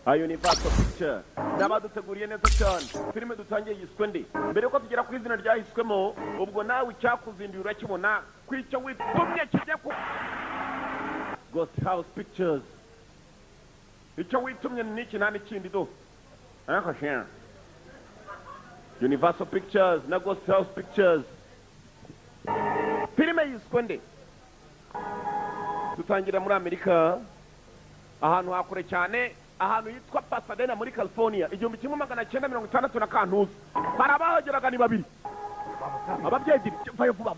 Universal Picture n'abaduteguriye neza cyane filime dutangiye yiswe ndi mbere ko tugera ku izina ryahiswemo ubwo nawe icyakuzinduye urakibona kwicyo witumye kijye ku Ghost House Pictures icyo witumye n'iki nta n'ikindi do gashya Universal Pictures na Ghost House Pictures filime yiswe ndi dutangira muri Amerika ahantu hakure cyane ahantu yitwa Pasadena muri California 1960 barabahageraga ni babiri ababyeyi vuba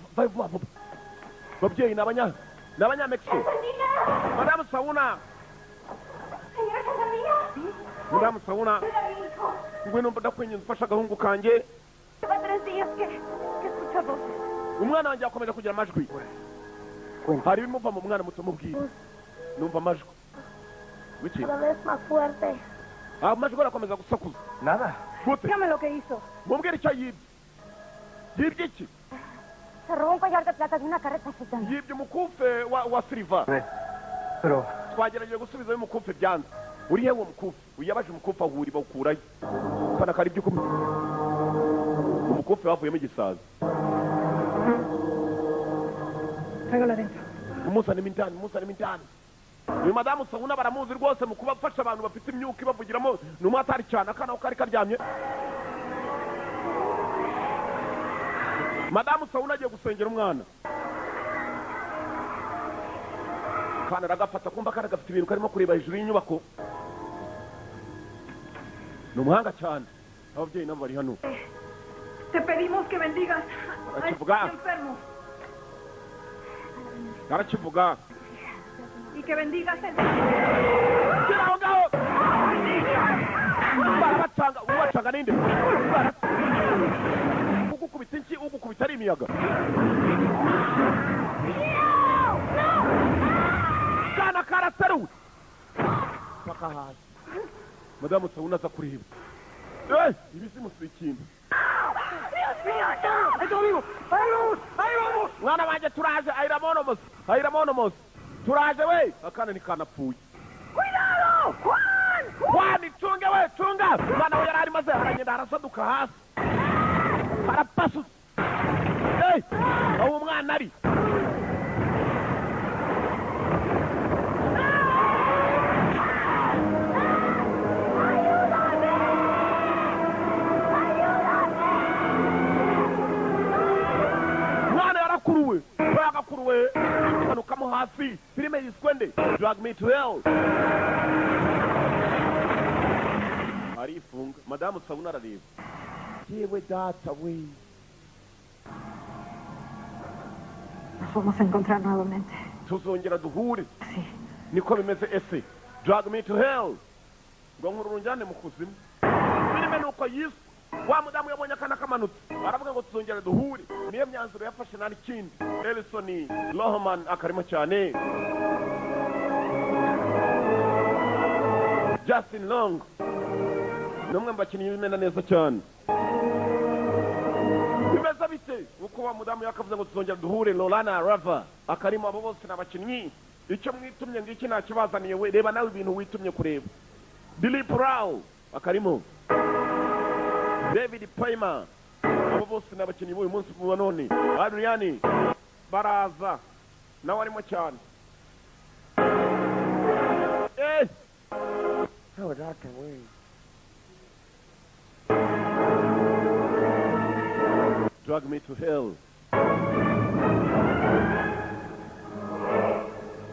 babyeyi n'abanya Mexico Madame Sauna ngwino ndakwenye mfasha gahungu kanje umwana wanjye akomeza kugira amajwi hari bimuva mu mwana muto mubwira numva amajwi Cada vez más fuerte. Amajwi arakomeza gusakuza Nada. Dígame lo que hizo. Mumbwire icyo yibye iki Se robó un collar de plata de una carreta gitana. yibye umukufe wa silver Pero twagerageje gusubiza umukufe byanze urihe uwo mukufe uyabaje umukufe ahuri bawukurayo kana kari byo umukufe wavuyemo igisaza Tráigalo adentro. umusane mintani uyu madamu Sauna baramuzi rwose mu kubafasha abantu bafite imyuka ibavugiramo numwe atari cyane akana kari karyamye madamu Sauna agiye gusengera umwana kana ragafata kumba kana gafite ibintu karimo kureba hejuru y'inyubako numuhanga cyane ababyeyi nabo bari hano Te pedimos que bendigas a este enfermo arakivuga y que bendigas el Kiraho barabacanga ubacanga ninde ugukubita iki ugukubita ari imiyaga kana karateruwe paka hasi Madamu Sauna aza kureba ibi simusuye ikintu mwana wanjye turaje ayiramonomos turaje we akana ni kanapfuye Juan icunge we cunga mwana we yarari maze aragenda arasaduka hasi arapasu aho umwana ari Kamo hasi filime yiskwende Drag Me to Hell arifunga Madamu Sauna arareba yewe data we Nos vamos a encontrar nuevamente. tuzongera duhure Sí. niko bimeze ese Drag Me to Hell ngo nkurunjane mu kuzimu filime nuko yiswe wa mudamu yabonye akana kamanutse aravuga ngo tuzongera duhure niyo myanzuro yafashe nari kindi Elson Lohman akarimo cyane Justin Long numwe mbakinnyi bimena neza cyane bimeze bite uko wa mudamu yakavuze ngo tuzongera duhure Lolana Rava akarimo abo bose nabakinnyi icyo mwitumye ngiki nakibazaniye we reba nawe ibintu witumye kureba Dilip Rao akarimo David Payma abo bose nabakinnyi b'uyu munsi wa none Adriani baraza nawe arimo cyane how that way Drag Me to Hell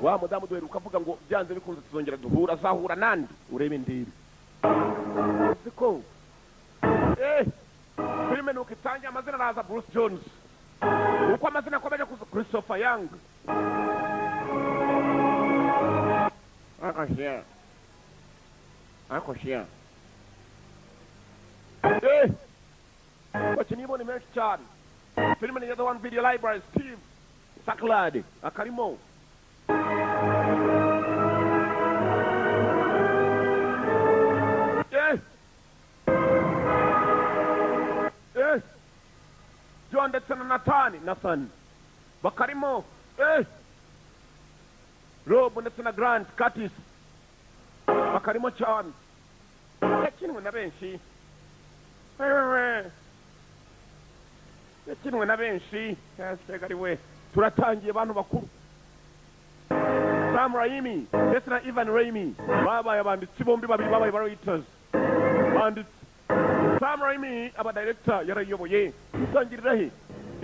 wa mudamu duheruka avuga ngo byanze bikunze tuzongera duhura azahura nandi urebe ndebe siko filime nuko itangiye amazina araza Bruce Jones uko amazina akomeje kuza Christopher Young Agasobanuye bakinnyi bo ni menshi cyane filime ni The One Video Library Steve Saklade akarimo John ndetse na Nathan bakarimo Rob ndetse na Grant Curtis bakarimo cyane yakinwe na benshi wewe yakinwe na benshi yasegari we turatangiye abantu bakuru Sam Raimi ndetse na Ivan Raimi babaye abanditsi bombi babiri babaye writers banditsi Sam Raimi aba director yarayoboye utangirira he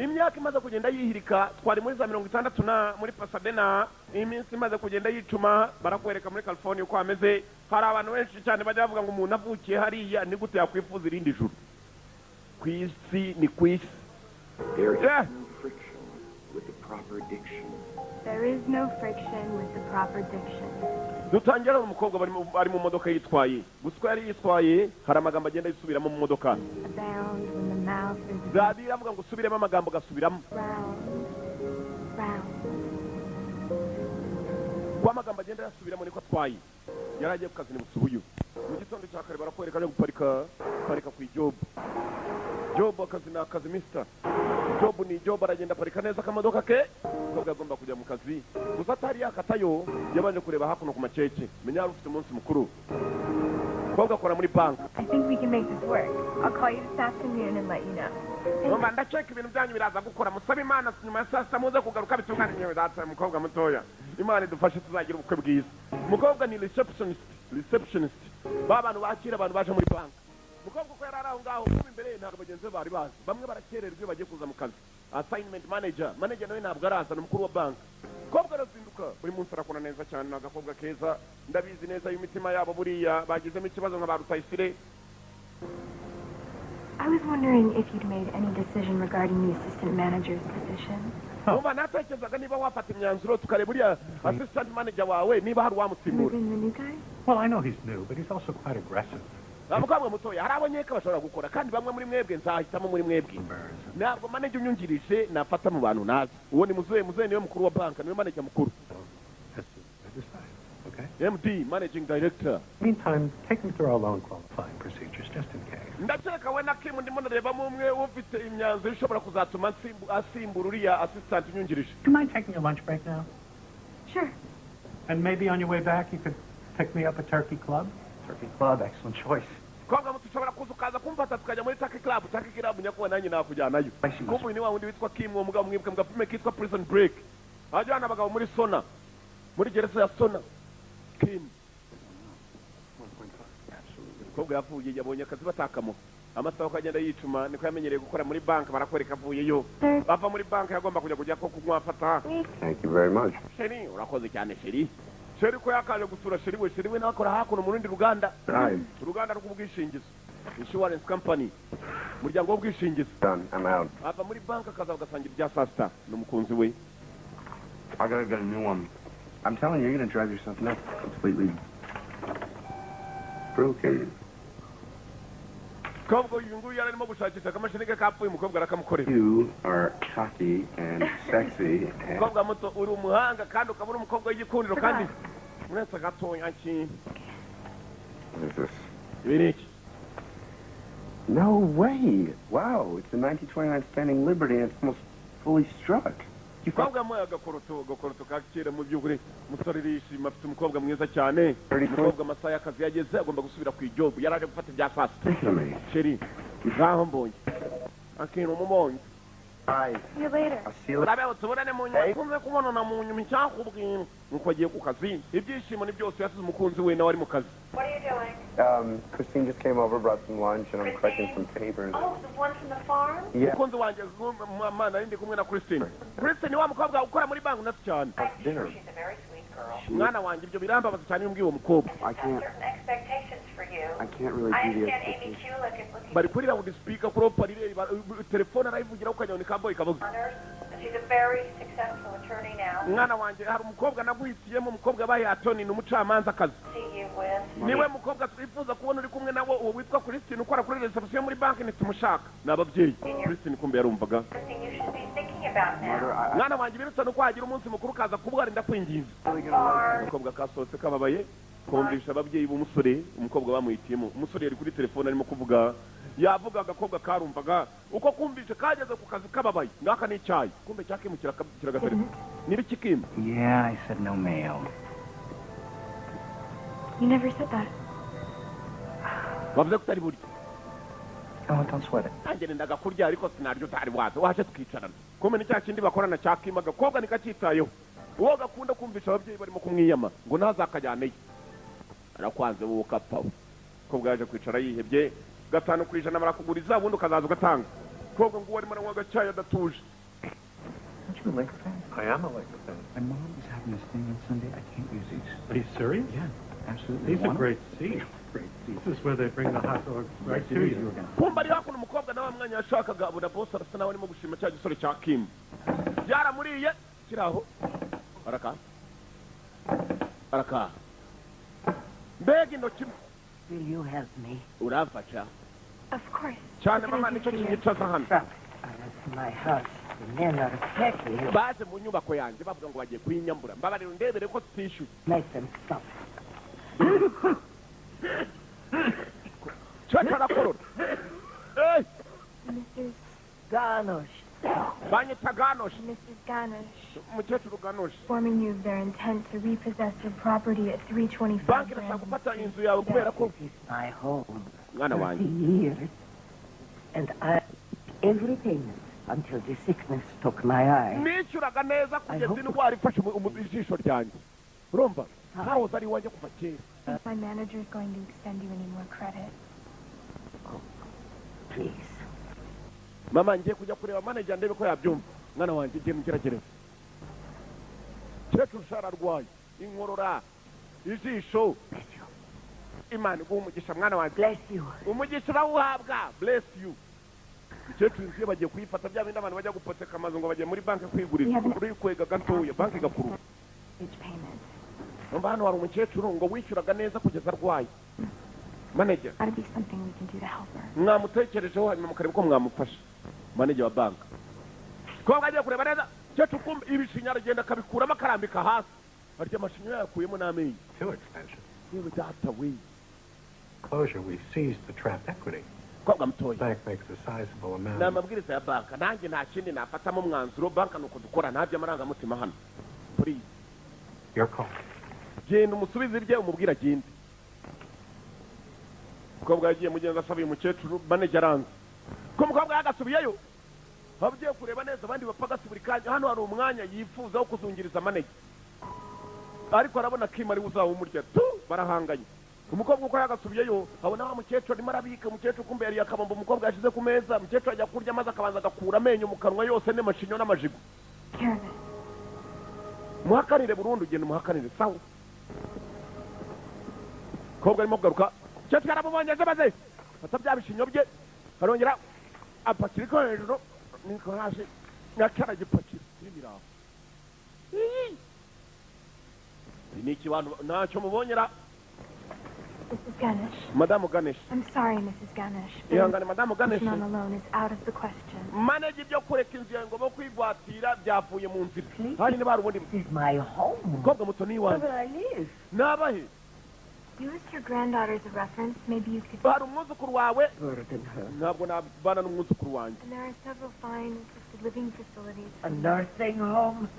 imyaka imaze kugenda yihirika twari muri za 60 na muri Pasadena iminsi imaze kugenda yicuma barakwereka muri California uko ameze hari abantu benshi cyane bajya bavuga ngo umuntu avukiye hariya ni gute yakwifuza irindi juru kwisi ni kwisi There is no friction with the proper diction. There is no friction with the proper diction. dutangira umukobwa bari mu modoka yitwaye gusa yari yitwaye hari amagambo agenda yisubiramo mu modoka Abound when the mouth is Zadira avuga ngo subiremo amagambo gasubiramo round, round. kwa amagambo agenda yasubiramo niko atwaye yari agiye ku kazi ni busubuyu mu gitondo cya kare barakwereka ari guparika ku job akazi na akazi mister job ni job aragenda parika neza akamodoka ke ubwo agomba kujya mu kazi gusa atari yakatayo yabanje kureba hakuno ku macece menya ari ufite umunsi mukuru ubwo akora muri bank I think we can make this work. I'll call you this afternoon and let you know. Mama ndacheka ibintu byanyu biraza gukora musabe Imana nyuma ya saa sita muze kugaruka bitunganije data umukobwa mutoya Imana idufashe tuzagira ubukwe bwiza umukobwa ni receptionist babantu bakira abantu baje muri bank umukobwa ko yarara aho ngaho kuba imbere ntabwo bagenzi be bari bazi bamwe barakererwa bagiye kuza mu kazi assignment manager nawe ntabwo araza n'umukuru wa bank umukobwa arazinduka buri munsi arakora neza cyane n'agakobwa keza ndabizi neza y'imitima yabo buriya bagizemo ikibazo nka ba Rutayisire I was wondering if you'd made any decision regarding the assistant manager's position. Mama natekerezaga niba wafata imyanzuro tukareba uriya assistant manager wawe niba hari uwamusimbura Moving the new guy? Well, I know he's new, but he's also quite aggressive. umukobwa mutoya hari abanyeka bashobora gukora kandi bamwe muri mwebwe nzahitamo muri mwebwe ntabwo manager unyungirije nafata mu bantu nazi uwo ni muzehe niwe mukuru wa bank niwe manager mukuru Okay. MD managing director Meantime, take me through our loan qualifying procedures, just in case. ndakeka we na Kim ndimo ndarebamo umwe ufite imyanzuro ishobora kuzatuma asimbura uriya assistant unyungirije. Do you mind taking a lunch break now? Sure. And maybe on your way back you could pick me up at Turkey Club? Turkey Club, excellent choice. Konga mtu ushobora kuza ukaza kumfata tukajya muri Turkey Club nyakuba nanjye nakujyanayo kuko ni wa wundi witwa Kim uwo mugabo mwibuka mugapime kitwa Prison Break ajyana abagabo muri Sona muri gereza ya Sona Kim umukobwa yavuye yabonye akazi batakamo amasaha akagenda yicuma niko yamenyereye gukora muri bank barakwereka avuyeyo bava muri bank yagomba kujya ko kumwafata. Thank you very much. Sheri urakoze cyane Sheri ko yakaje gusura Sheri we nakora hakuno mu rundi ruganda rw'ubwishingizi insurance company muryango w'ubwishingizi Done. I'm out. ava muri bank akaza agasangira ibya saa sita n'umukunzi we. I gotta get a new one. I'm telling you, you're gonna drive yourself nuts. Completely broken. Umukobwa uyu nguyu yararimo gushakisha akamashini ke kapfuye umukobwa arakamukorera. You are cocky and sexy and... umukobwa muto uri umuhanga kandi ukaba uri umukobwa w'igikundiro kandi uretse gatoya ki. What is this? Ibiriki. No way! Wow, it's a 1929 Standing Liberty and it's almost fully struck. umukobwa mwe agakoroto kakira mu by'ukuri umusore rishima afite umukobwa mwiza cyane umukobwa amasaha y'akazi yageze agomba gusubira ku ijobu yaraje gufata ibya saa sita. Sheri ngaho mbonye akintu mubonye. Bye. See you later. I'll see you later. urabeho tubonane mu nyuma kumwe kubonana mu nyuma icyakubwira nuko agiye ku kazi ibyishimo ni byose yasize umukunzi we nawe ari mu kazi. What are you doing? Christine just came over, brought some lunch, and I'm collecting some papers. Oh, the one from the farm? Yeah. umukunzi wanjye mama nari ndi kumwe na Christine wa mukobwa ukora muri banki unatse cyane. Dinner. She's a very sweet girl. mwana wanjye ibyo birambabaza cyane iyo umbwiye uwo mukobwa. I can't. Certain expectations for you. I can't really I do the understand Amy expectations. Kulik is looking bari kuri loudspeaker kuri oparire telefone arayivugira ukajya kamboyi kavuga. honors. She's a very successful attorney now. mwana wanjye hari umukobwa naguhitiyemo umukobwa baye atoni ni umucamanza akazi. See you with. niwe mukobwa twifuza kubona uri kumwe nawe uwo witwa Christine ukora kuri reception muri banki ntitumushaka ni ababyeyi. Christine kumbe yarumvaga. Something you should be thinking about now. mwana wanjye birutse nuko hagira umunsi mukuru kaza kubwara ndakwinginze. Farm. umukobwa kasohotse kababaye kumvisha ababyeyi b'umusore umukobwa bamuhitiyemo umusore yari kuri telefone arimo kuvuga yavuga agakobwa karumvaga uko kumvisha kageze ku kazi kababaye ngaka n'icyayi kumbe cyakimukira kiragatereka nibiki Kim. Yeah, I said no mail. You never said that. bavuze ko utari burya Oh, don't sweat it. nanjye nendaga kurya ariko sinaryo utari waza waje tukicarana kumena cya kindi bakorana cya kima agakobwa nikacyitayeho uwo gakunda kumvisha ababyeyi barimo kumwiyama ngo ntazakajyaneyo arakwanze wowe ukapawe kobwa yaje kwicara yihebye 5% barakuguriza ubundi ukazaza ugatanga kobwa ngo warimo aranywa agacyayi adatuje. Aren't you a Laker fan? I am a Laker fan. My mom is having this thing on Sunday. I can't use these. Are you serious? Yeah, absolutely. These are great seats. Great seats. This is where they bring the hot dogs right to you. Kumba ari hakuno umukobwa nawe mwanya yashakaga abona boss arasa nawe arimo gushima cya gisore cya Kim. Byaramuriye kiraho. Araka. Mbega intoki. Will you help me? Uramfasha. Of course. Cyane mama nicyo kinyicaza hano. That's my house. The men are petty. Baje mu nyubako yanjye bavuga ngo bagiye kuyinyambura. Mbabarira ndebere ko tutishyuye. Make them stop. Chakara korora. Hey! Mrs. Garnish. Banyita Ganosh. Mrs. Ganesh, Umukecuru Ganosh. informing you of their intent to repossess your property at 325 Banki irashaka Brandon gufata Street. inzu yawe kubera ko This is my home. mwana 30 wanjye. years. And I every payment until the sickness took my eye. Nishyuraga neza kugeza indwara ifashe ijisho ryanjye. Urumva? Hahoze ari iwanjye kuva kera. I think my manager is going to extend you any more credit. Please. Mama ngiye kujya kureba manager ndebe ko yabyumva. Mwana wanjye ngiye mugeragereho. Cyecu shararwaye. Inkorora. Ijisho. Imana iguha umugisha mwana wanjye. Bless you. Umugisha urawuhabwa. Bless you. Cyecu inzu bagiye kuyifata bya bindi abantu bajya gupoteka amazu ngo bagiye muri banki kwiguriza. Kuri kwega gatoya banki gakuru. Each payment. Numva hano hari umukecuru ngo wishyuraga neza kugeza arwaye. Manager. Gotta be something we can do to help her. Mwamutekerejeho hanyuma mukareba ko mwamufasha. Manager wa banki. Ko agiye kureba neza cyecu kumba ibishinya aragenda akabikuramo akarambika hasi. Arya amashinyo yakuyemo n'amenyo. Too expensive. Yewe data we. Closure, we seized the trapped equity. Kobwa mtoya. Bank makes a sizable amount. Na mabwiriza ya banka nanjye nta kindi nafatamo mwanzuro banka nuko dukora ntabyo amarangamutima hano. Please. Your call. Genda umusubize irye umubwira agende. Kobwa yagiye mugenza asaba uyu mukecuru manager aranze. Ko mukobwa yagasubiyeyo. Habugiye kureba neza abandi bapagasi buri kanya hano hari umwanya yifuza wo kuzungiriza manager. Ariko arabona Kim ari uzaho umurya tu barahanganye. Umukobwa uko yagasubiyeyo abona wa mukecuru arimo arabika umukecuru kumbe yari yakabamba umukobwa yashize ku meza umukecuru ajya kurya maze akabanza agakura amenyo mu kanwa yose n'amashinyo n'amajigo. Care of it. Muhakanire burundu ugenda muhakanire sawa. Kobwa arimo kugaruka cyetu yarabubonye aje maze fata bya bishinyo bye arongera apakira ko hejuru niko hasi nakara gipakira n'ibiraho. Ni kibantu ntacyo mubonyera. Mrs. Ganesh. Madame Ganesh. I'm sorry, Mrs. Ganesh. Ihangane Madame Ganesh. Position on a loan is out of the question. Manage ibyo kureka inzu yawe ngo bo kwigwatira byavuye mu nzira. Hari ni barubundi. This is my home. Kobwa muto ni Where wanjye. will I live? Nabahe. Use your granddaughter as a reference. Maybe you could... Hari umwuzukuru wawe. Burden her. Ntabwo nabana n'umwuzukuru wanjye. And there are several fine assisted living facilities. A nursing home?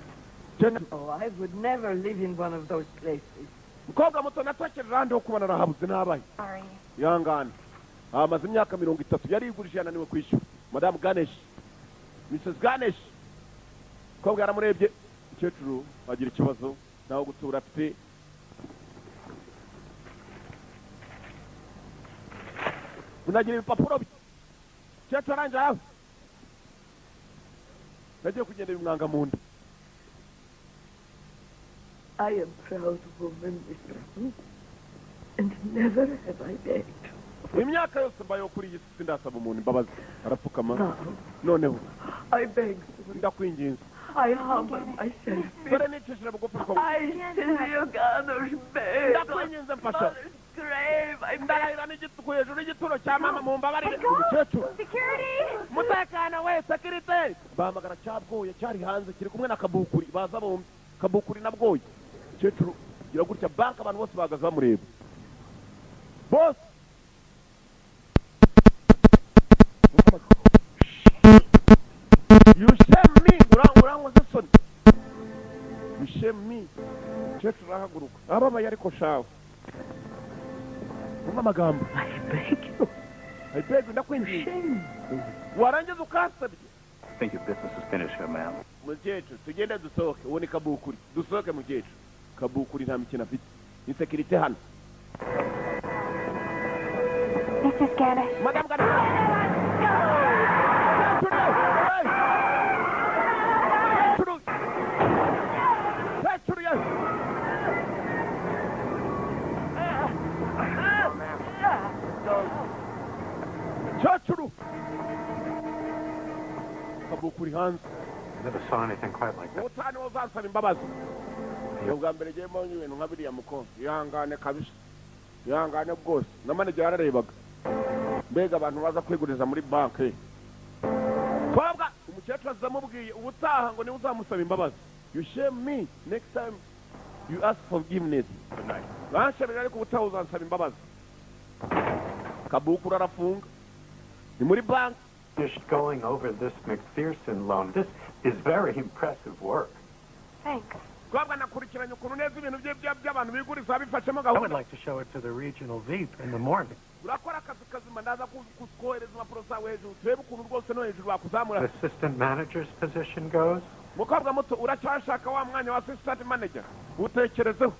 Cyetu. Oh, I would never live in one of those places. Kobwa muto natekereza ahandi ho kubana rahabuze nabahe. Sorry. Ihangane. Amaze imyaka 30 yari yigurije yananiwe kwishyura. Madame Ganesh. Mrs. Ganesh. Kobwa yaramurebye. Cyetu agira ikibazo naho gutura afite. Unagira ibipapuro bye. Cyetu aranja yawe. Nagiye kugenda bimwanga mu nda. I am proud woman, Mr. Hunt, and never have I begged. Imyaka yose mbayo kuri iyi si ndasaba umuntu imbabazi. Arapfukama. Now, Noneho I beg. ndakwinginze. I humble myself. Dore nicishije bugufi ko. I see you Ganesh bed. Ndakwinginze mfasha. Mother's grave. I Ndarahira n'igitugu hejuru y'igituro cya mama mu mbabarire. Umukecuru. Security! Mutekano we security. Bahamagara cyabwoye cyari hanze kiri kumwe na Kabukuri baza bombi. Kabukuri na Bwoye. Umukecuru gira gutya bank abantu bose bagaza bamureba. Boss. You shame me. Urangwa zisoni. You shame me. Umukecuru arahaguruka. Ababaye ariko shawe. umva amagambo. I beg you. I beg you, ndakwinginze. Warangiza ukasabye. I think your business is finished here, ma'am. Mukecuru tugende dusohoke uwo ni Kabukuri dusohoke mukecuru. Kabukuri nta mikino afite. Insekirite hano. Mrs. Ganesh. Madam Ganesh. Chachuru. Kabukuri hanze. I never saw anything quite like that. Utani uzansaba imbabazi. Ubwa mbere giye mbonye ibintu nka biriya muko. Ihangane kabisa. Ihangane bwose. Na manager yararebaga. Mbega abantu baza kwiguriza muri banki. Twabwa umukecuru azamubwiye ubutaha ngo ni uzamusaba imbabazi. You shame me next time you ask forgiveness. Good night. Banshabira ariko ubutaha uzansaba imbabazi. Kabukuri arafunga. Ni muri banki. Just going over this McPherson loan. This is very impressive work. Thanks. Twabwa nakurikiranye ukuntu neza ibintu by'abantu biguriza bifashemo I would gahunda. like to show it to the regional VP in the morning. Urakora akazi kazima ndaza kukohereza impapuro zawe hejuru turebe ukuntu rwose no hejuru bakuzamura. The assistant manager's position goes. Mukobwa muto uracyashaka wa mwanya wa assistant manager utekerezeho.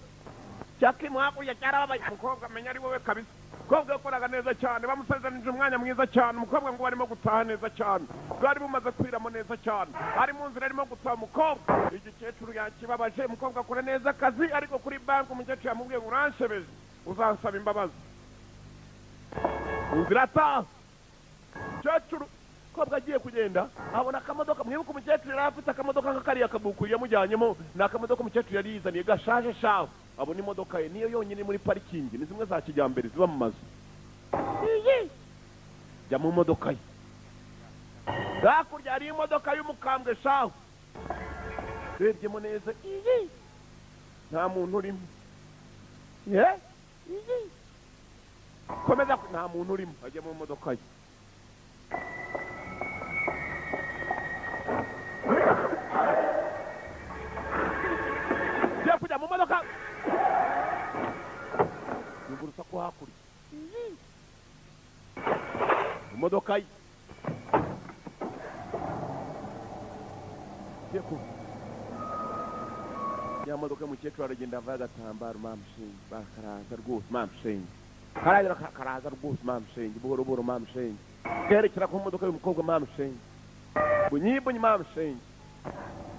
Cyakimwe hakurya cyarabaye mukobwa menya ari wowe kabisa. Mukobwa yakoraga neza cyane bamusezanije umwanya mwiza cyane umukobwa ngo barimo gutaha neza cyane. Bwari bumaze kwiramo neza cyane. Ari mu nzira arimo gutaha umukobwa. Igikecuru yakibabaje umukobwa akora neza akazi ariko kuri banki umukecuru yamubwiye ngo uranshebeje uzansaba imbabazi. Inzira ataha. Chachuru kobwa agiye kugenda abona akamodoka mwibuka umukecuru yari afite akamodoka nk'akariya Kabukuri yamujyanyemo ni akamodoka umukecuru yari yizaniye gashaje shaho abona imodoka ye niyo yonyine muri parikingi ni zimwe za kijyambere ziba mu mazu. Jya mu modoka ye hakurya hari imodoka y'umukambwe shaho rebyemo neza nta muntu urimo. Komeza nta muntu urimo ajya mu modoka ye. Jya kujya mu modoka yugurusa ko hakurya mu modoka ye. Ya modoka y'umukecuru aragenda avaye agatambaro mamushenyi bakaraza rwose mamushenyi karaza rwose mamushenyi buhoro buhoro mamushenyi kerekera ku modoka y'umukobwa mamushenyi bunyibunyi mamushenyi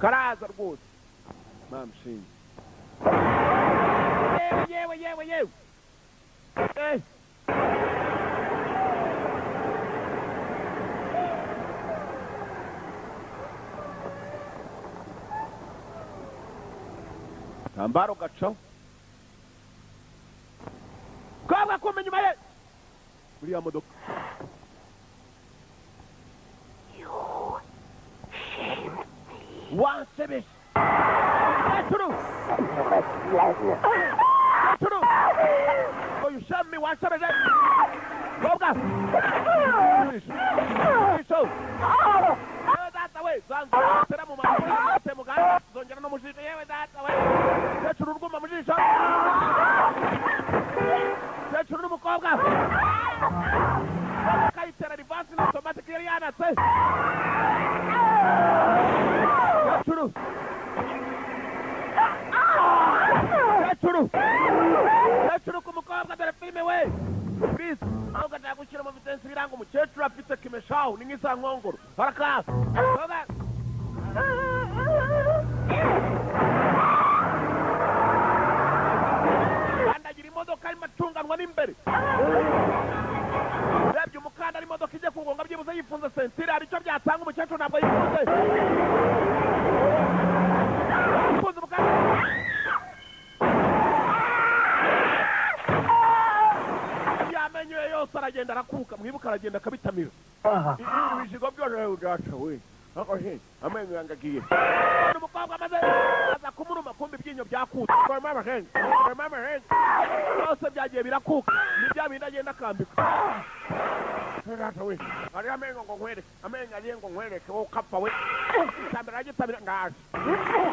karaza rwose mamushenyi. Yewe tambaro gacaho kabwa kumenya nyuma ye muri ya modoka. Wansebeshe Chachuru. Oh, you shot me, wansebeshe kobwa so that's the way zanzira mu mahoro temugana zongera no mushite yewe that's the way. Chachuru ruguma mujisha Chachuru n'umukobwa kayitera reverse automatically yanatse. Chachuru ku mukobwa dore filime we please aho gataka gushyira mu vitensi biranga umukecuru afite kimeshaho ni nk'isa nkongoro haraka koga kandagira imodoka arimo atunganwa n'imbere urebye umukanda ari imodoka ijya kugonga byibuze yifunze sentire hari icyo byatanga umukecuru ntabwo yifunze yifunze umukanda yamenyo yose aragenda arakuka mwibuka aragenda akabitamira ibijigo byose udaca we amenyo yangagiye umukobwa amaze aza kumuruma kumva ibyinyo byakutse byose byagiye birakuka ni bya bindi agenda akambika we ari amenyo ngo nkwereke amenyo agiye ngo nkwereke wowe ukapfa we icyambere aragitamira ngaje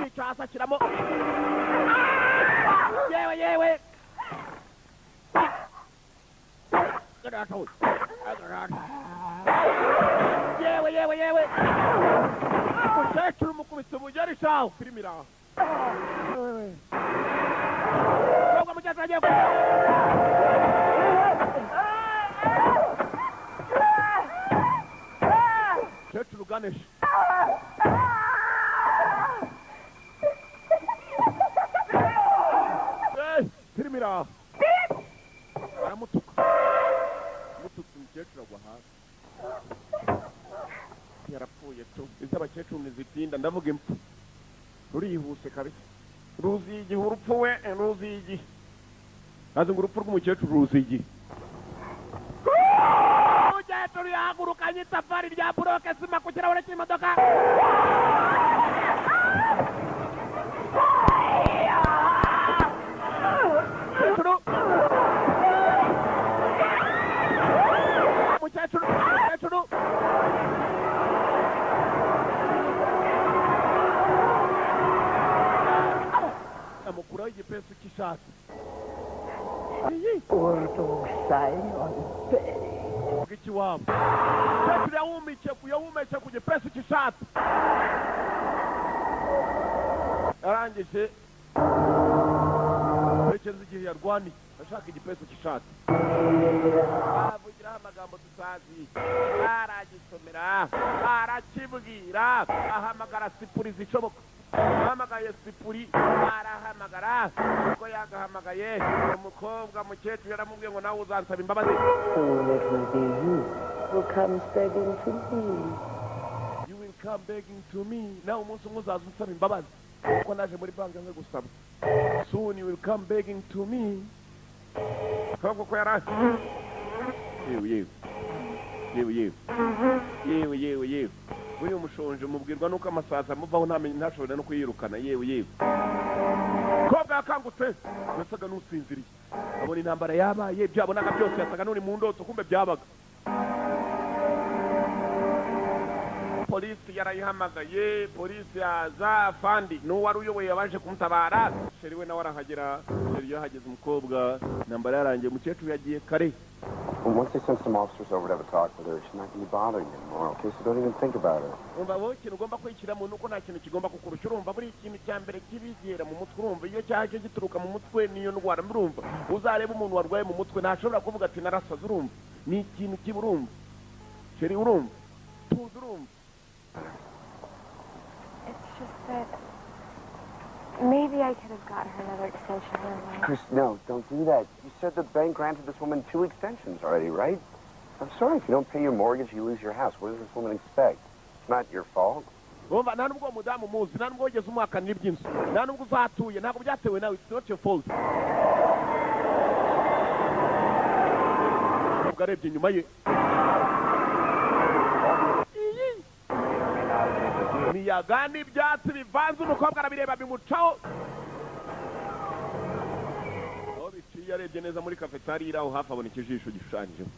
icyasa kiramo yewe yewe umukecuru mukubise umugeri shaho filime iraho ntabwo mugezi agiye umukecuru uganisha filime iraho aramutuka umukecuru agwa hasi yarapfuye tu iz'abakecuru ntizitinda ndavuga impfu rurihuse kabisa ruziye igihe urupfu we ruziye igihe azi ngo urupfu rw'umukecuru ruziye igihe umukecuru yahagurukanye itafari rya buroke sima ku kirahure cy'imodoka umukecuru amukuraho igipesu cy'ishati bw'ikiwabo umukecuru yawumeke ku gipesu cy'ishati yarangije werekeza igihe yarwaniye ashaka igipesu cy'ishati avugiraho amagambo tutazi aragisomera arakibwira ahamagara sipuri zishoboka ahamagaye sipuri arahamagara ubwo yagahamagaye umukobwa mukecuru yaramubwiye ngo nawe uzansaba imbabazi you will come begging to me nawe umunsi umwe uzaza unsaba imbabazi kuko naje muri banki nze gusaba soon you will come begging to me ahubwo ko yari yewe buriya umushonje mubwirwa nuko amasazi amuvaho ntashobora no kuyirukana yewe kobwa yakangutse yasaga n'usinziriye abona intambara yabaye byabonaga byose yasaga n'uri mu ndoto kumbe byabaga polisi yarayihamagaye polisi yaza fandi n'uwari uyoboye yabaje kumutabara sheri we nawe arahagera sheri yahageze umukobwa intambara yarangiye umukecuru yagiye kare. Well, once they send some officers over to have a talk with her, she's not going to be bothering you anymore, okay? So don't even think about her. Umva wowe ikintu ugomba kwikiramo nuko nta kintu kigomba kukurusha urumva buri ikintu cya mbere kibigera mu mutwe urumva iyo cyaje gituruka mu mutwe niyo ndwara murumva uzareba umuntu warwaye mu mutwe ntashobora kuvuga ati narasaze urumva ni ikintu kiba urumva sheri urumva tuzi urumva. It's just that maybe I could have got her another extension. Chris, no, don't do that. You said the bank granted this woman 2 extensions already, right? I'm sorry, if you don't pay your mortgage, you lose your house. What does this woman expect? It's not your fault. Umva nta nubwo mudamu muzi nta nubwo wigeze umwakanira iby'inzu nta nubwo uzatuye ntabwo byatewe nawe it's not your fault. Ntabwo arebye inyuma ye imiyaga n'ibyatsi bivanze umukobwa arabireba bimucaho aho biciye arebye neza muri kafetariya aho hafi abona ikijisho gishushanyijeho.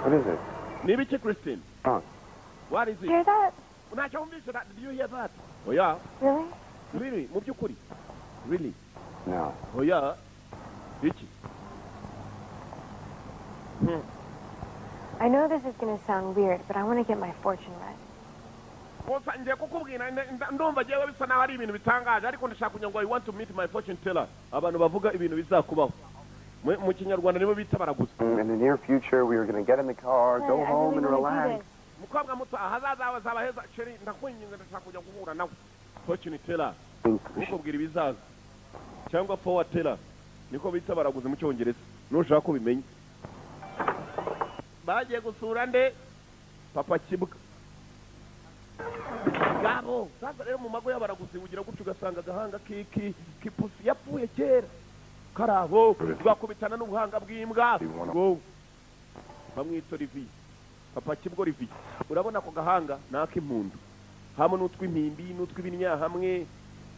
What is it? Ni ibiki Christine? What is it? Hear that? Ntacyo wumvise that? Did you hear that? Oh yeah. Really? Really? Mu by'ukuri? Really? No. Oh yeah. Iki? I know this is going to sound weird, but I want to get my fortune read. Kosa ngiye kukubwira ndumva jewe bisa naho ari ibintu bitangaje ariko ndashaka kugira ngo I want to meet my fortune teller. Abantu bavuga ibintu bizakubaho. Mu kinyarwanda nibo bita baraguza. In the near future, we were going to get in the car, go home and relax. Mukobwa muto ahazaza azaba heza sheri ndakwinginze ndashaka kujya guhura nawe. Fortune teller. Ukubwira ibizaza. Cyangwa forward teller. Niko bita baraguza mu cyongereza. Nushaka ko bimenye. Bagiye gusura nde papa Kibuga gabo sasa rero mu mago y'abaraguzi ugira gucu ugasanga agahanga kipusi yapfuye kera karabo twakubitana n'ubuhanga bw'imbwa ngo bamwita Olivier papa Kibuga Olivier urabona ko gahanga n'ak'impundu hamwe n'utw'impimbi n'utw'ibinya hamwe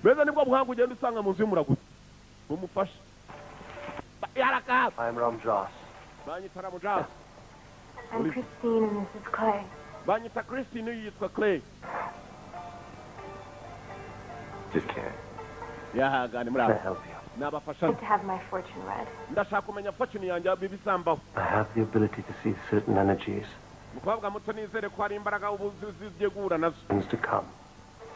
beza nibwo buhanga ugenda usanga mu nzu y'umuraguzi bumufasha yaraka. I'm Ramjas. Banyita Ramjas. I'm Christine and this is Clay. Banyita Christine yitwa Clay. Just can't. yahangane muri Can I abo help you? nabafasha To have my fortune read. ndashaka kumenya fortune yanjye bibisambaho I have the ability to see certain energies, mukobwa muto nizere ko hari imbaraga ubu zigiye guhura nazo things to come.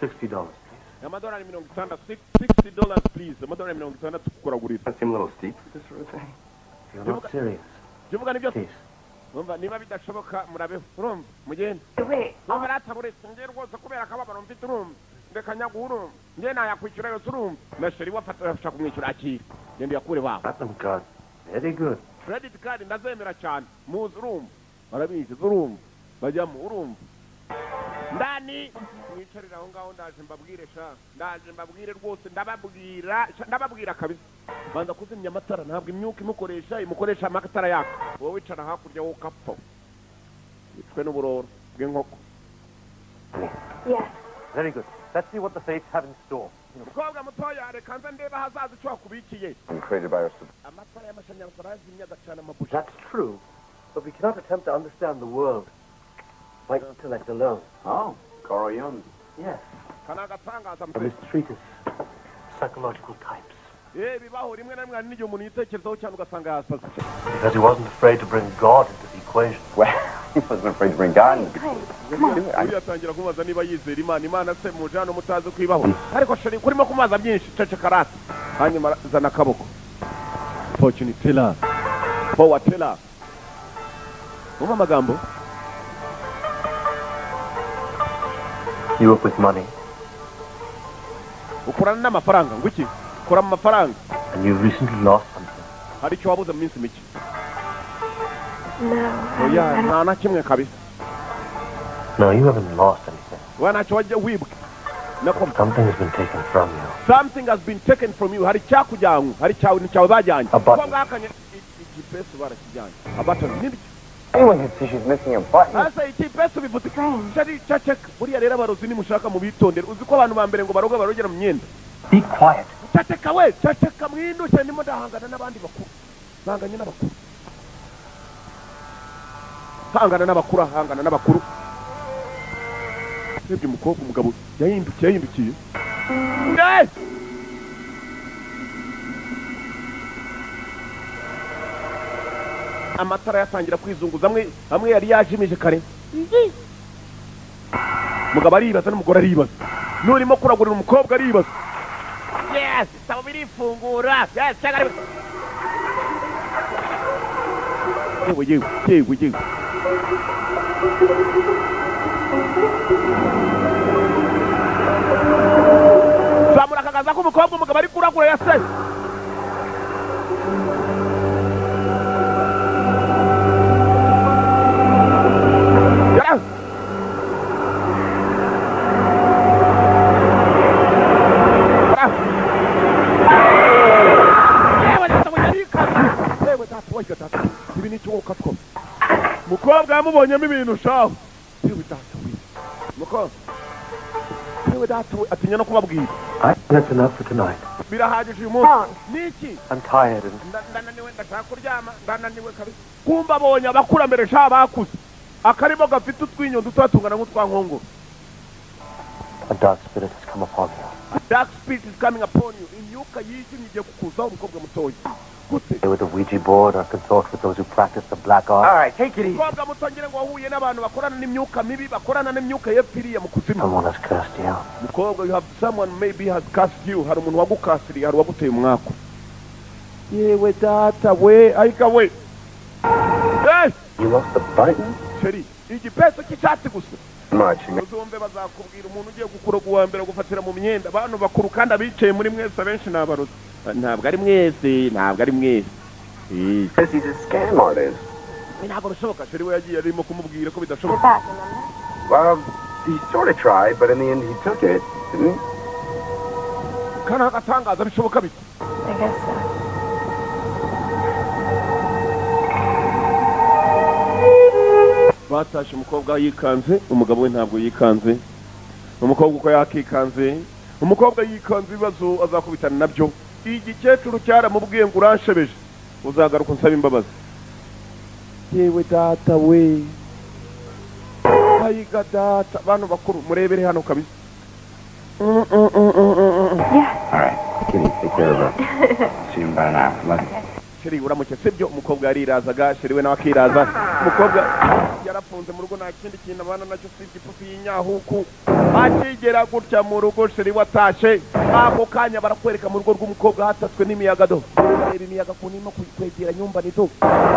$60, please. amadolari $60 please amadolari $60 kukuragurira That seemed a little steep for this sort of thing. You're not serious. kivuga nibyo Please. numva niba bidashoboka murabeho urumva mugende Wait. numva rataburetse ngiye rwose kubera akababaro mfite urumva ndeka nyaguha urumva ngiye nayakwishyura yose urumva na sheri wafasha kumwishyura akira genda uyakure wawe Platinum card. Very good. credit card ndazemera cyane muzi urumva barabizi urumva bajyamo urumva ndani mwicarira aho ngaho ndaje mbabwire sha ndaje mbabwire rwose ndababwira kabisa banza kuzimya amatara ntabwo imyuka imukoresha amatara yaka wowe wicara hakurya wowe ukapfa wicwe n'uburoro bw'inkoko Yes. Very good. Let's see what the fates have in store. mukobwa mutoya reka nze ndeba hazaza icyo wakubikiye I'm created by our amatara y'amashanyarazi arazimya agacana amabuji That's true, but we cannot attempt to understand the world by intellect alone. Oh, Carl Jung. Yes, kana agatangaza from his treatise, Psychological Types. bibaho rimwe na rimwe hari n'igihe umuntu yitekerezaho cyane ugasanga yasaze Because he wasn't afraid to bring God into the equation. Well, he wasn't afraid to bring God into Hey, the come on. picture. yatangira kumubaza niba yizera imana se muje hano mutazi kwibaho ariko sheri kurimo kumaza byinshi ceceka rasi hanyuma zana akaboko fortune teller forward teller umva amagambo You work with money, ukurana n'amafaranga ngo iki ukora mu mafaranga and you've recently lost something. hari icyo wabuze mu minsi mike No. oya nta na kimwe kabisa No, you haven't lost anything. we ntacyo wajya wibwe nako Something has been taken from you. something has been taken from you hari icyakujyanywe hari cyawe bajyanye A button. kuko ngakanye igipesu barakijyanye abatoni n'ibyo Anyone can see she's missing a button. asa igipesu bivuze sheri ceceka buriya rero abarozi nimushaka mu bitondere uzi ko abantu ba mbere ngo barogera mu myenda Be quiet. ceceka we ceceka mwindushe ndimo ndahangana n'abandi bakuru bahanganye n'abakuru hangana n'abakuru sebye umugabo yahindukiye amatara yatangira kwizunguza amwe yari yajimije kare umugabo aribaza n'umugore aribaza n'urimo kuragurira umukobwa aribaza yes saba birifungura yes cyangwa yewe zamura akagaza k'umukobwa umugabo ari kuragura yase mukobwa yamubonyemo ibintu shaho yewe data we mukobwa yewe data we atinya no kubabwira That's enough for tonight. birahagije uyu munsi niki I'm tired and ndananiwe ndashaka kuryama ndananiwe kabisa kumva abonye abakurambere sha bakuze akarimo gafite utwinyo duto tungana nk'utwa nkongoro a dark spirit has come upon you. a dark spirit is coming upon you imyuka yijimye igiye kukuzaho umukobwa mutoya gute Play with the Ouija board or consort with those who practice the black art. All right, take it easy. umukobwa muto ngira ngo wahuye n'abantu bakorana n'imyuka mibi bakorana n'imyuka yepfiriye mu kuzimu Someone has cursed you. mukobwa you have someone maybe has cursed you hari umuntu wagukasiriye hari uwaguteye umwaku yewe data we ayika we You lost the button? sheri igipeso cy'icyatsi gusa Much. uzumve bazakubwira umuntu ugiye gukuroga uwa mbere gufatira mu myenda abantu bakuru kandi abicaye muri mwese abenshi ni abarozi ntabwo ari mwese Because he's a scam artist. ntabwo bishoboka sheri we yagiye arimo kumubwira ko You're bidashoboka back, remember? Well, he sort of tried, but in the end he took it, didn't he? kandi agatangaza bishoboka bite I guess so. batashye umukobwa yikanze umugabo we ntabwo yikanze umukobwa uko yakikanze umukobwa yikanze ibibazo azakubitana nabyo igikecuru cyaramubwiye ngo uranshebeje uzagaruka unsaba imbabazi yewe data we ayiga data abantu bakuru murebere hano kabisa Yeah. All right. take care of her. See you in about an hour. Love you. sheri uramuke sibyo umukobwa yarirazaga sheri we nawe akiraza umukobwa yarafunze mu rugo nta kindi kintu abana nacyo si igipusi y'inyahuku akigera gutya mu rugo sheri watashe ako kanya barakwereka mu rugo rw'umukobwa hatatswe n'imiyaga do reba imiyaga ku nino kwegera nyumba nito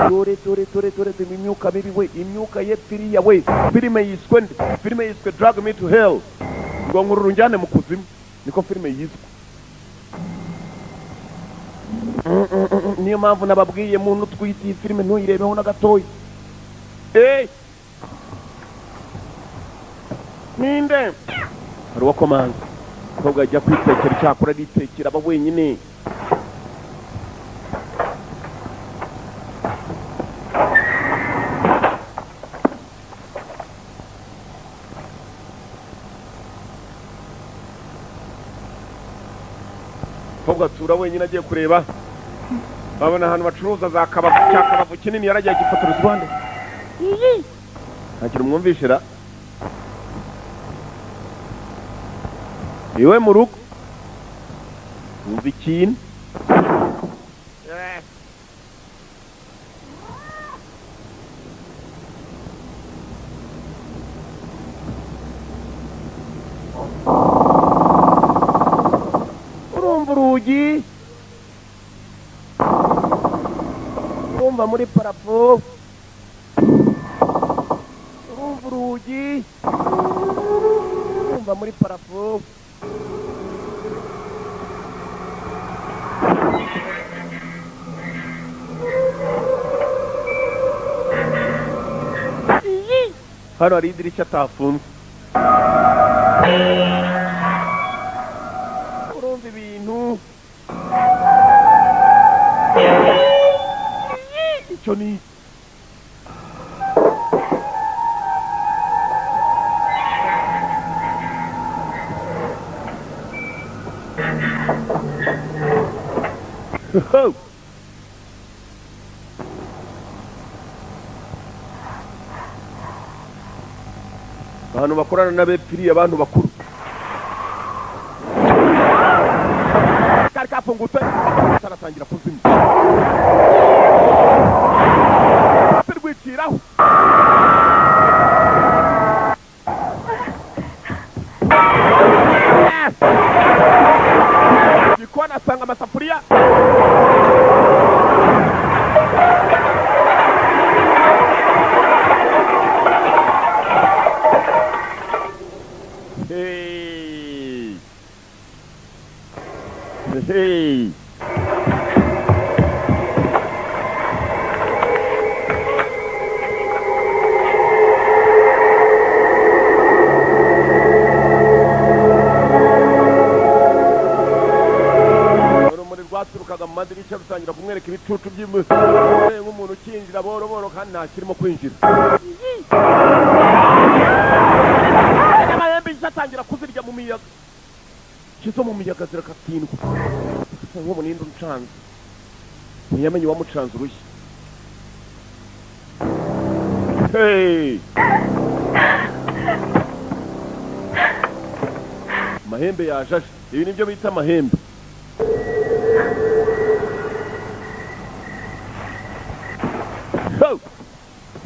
dore imyuka mibi we imyuka ye firiya we filime yiswe drag me to hell ngo nkururu njyane mu kuzimu niko filime yiswe niyo mpamvu nababwiye muntu utwite iyi filime ntuyirebeho na gatoya ninde hari uwo komanza umukobwa ajya kwitekera icyakora aritekera aba wenyine umukobwa atura wenyine agiye kureba babona ahantu bacuruza za kabavu cya kabavu kinini yaragiye gifotoreza iruhande nta kintu mwumvishira iwe mu rugo wumva ikintu urumva urugi urumva muri parafo urumva urugi urumva muri parafo hano hari idirishya atafunze urumva ibintu icyo ni abantu bakorana n'abepfiriye abantu bakuru kari kafungutse karatangira kuzima rwiciraho gikoni asanga amasafuriya Hey. Urumuri rwaturukaga mu madirishya rutangira kumwereka ibicucu by'imwe nk'umuntu ukinjira boro boro kandi nta kirimo kwinjira amahembe atangira kuzirya mu miyaga kizo mu miyaga zirakatindwa nk'ubu ninde umucanze ntiyamenye uwamucanze urushyi amahembe yajaje ibi nibyo bita amahembe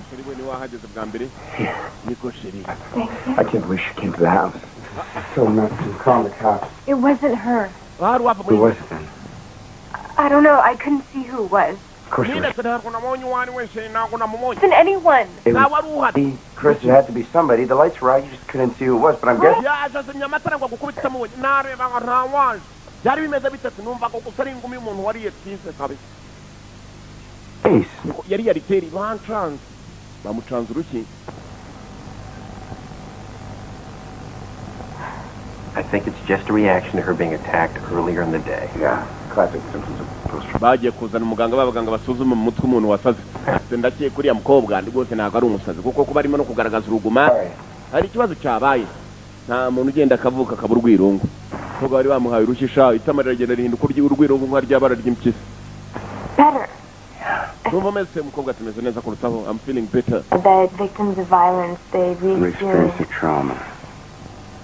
sheri we niwe wahageze bwa mbere niko sheri I can't believe she came to the house. So nuts to call the cops. It wasn't her. Who was it then? I don't know. I couldn't see who it was. Of course it was. Wasn't anyone. It was Chris, it had to be somebody. The lights were out, you just couldn't see who it was, but I'm guessing... Ace. I think it's just a reaction to her being attacked earlier in the day. Yeah, classic symptoms of post-traumatic. bagiye kuzana umuganga babaganga basuzuma mu mutwe umuntu wasaze ndakeye kuri ya mukobwa ndi rwose ntabwo ari umusazi kuko kuba arimo no kugaragaza uruguma hari ikibazo cyabaye nta muntu ugenda akavuka akabura urwirungu kuko bari bamuhaye urushisha itamarira rigenda rihinduka urwirungu nka ryabara ry'impyisi numva meze mukobwa tumeze neza kurutaho I'm feeling better. The victims of violence, they really experienced a trauma.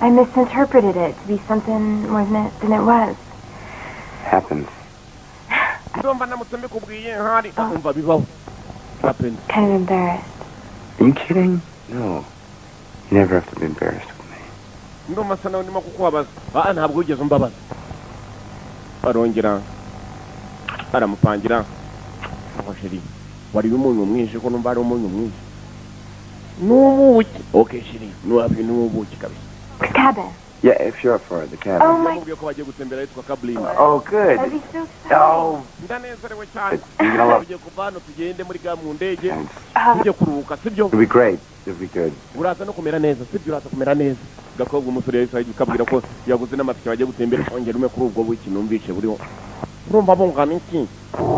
I misinterpreted it to be something more than it was. happens. ndumva ndamutse mbikubwiye hari umva bibaho. Happened. Kind of embarrassed. Are you kidding? No. You never have to be embarrassed with me. ndumva sana ndimo kukubabaza. Ntabwo wigeze umbabaza. Arongera aramupangira. Sheri, wari umunyu mwinshi ko numva ari umunyu mwinshi. Nubuki. Okay, Sheri, nubuki kabisa. The cabin. Yeah, if you're up for it, the cabin. Oh my. Oh, good. That'd be so exciting. Oh. Ndanezerewe cyane. You're gonna love it. Tujye kuvana tugende muri ga mu ndege. Tujye kuruhuka sibyo? It'll be great. It'll be good. Uraza no kumera neza, sibyo uraza kumera neza. Gakobwa umusore yahise akabwira ko yaguze n'amatike bagiye gutembera ongera umwe kuri ubwo buki numvishe buriho. Urumva bungana iki?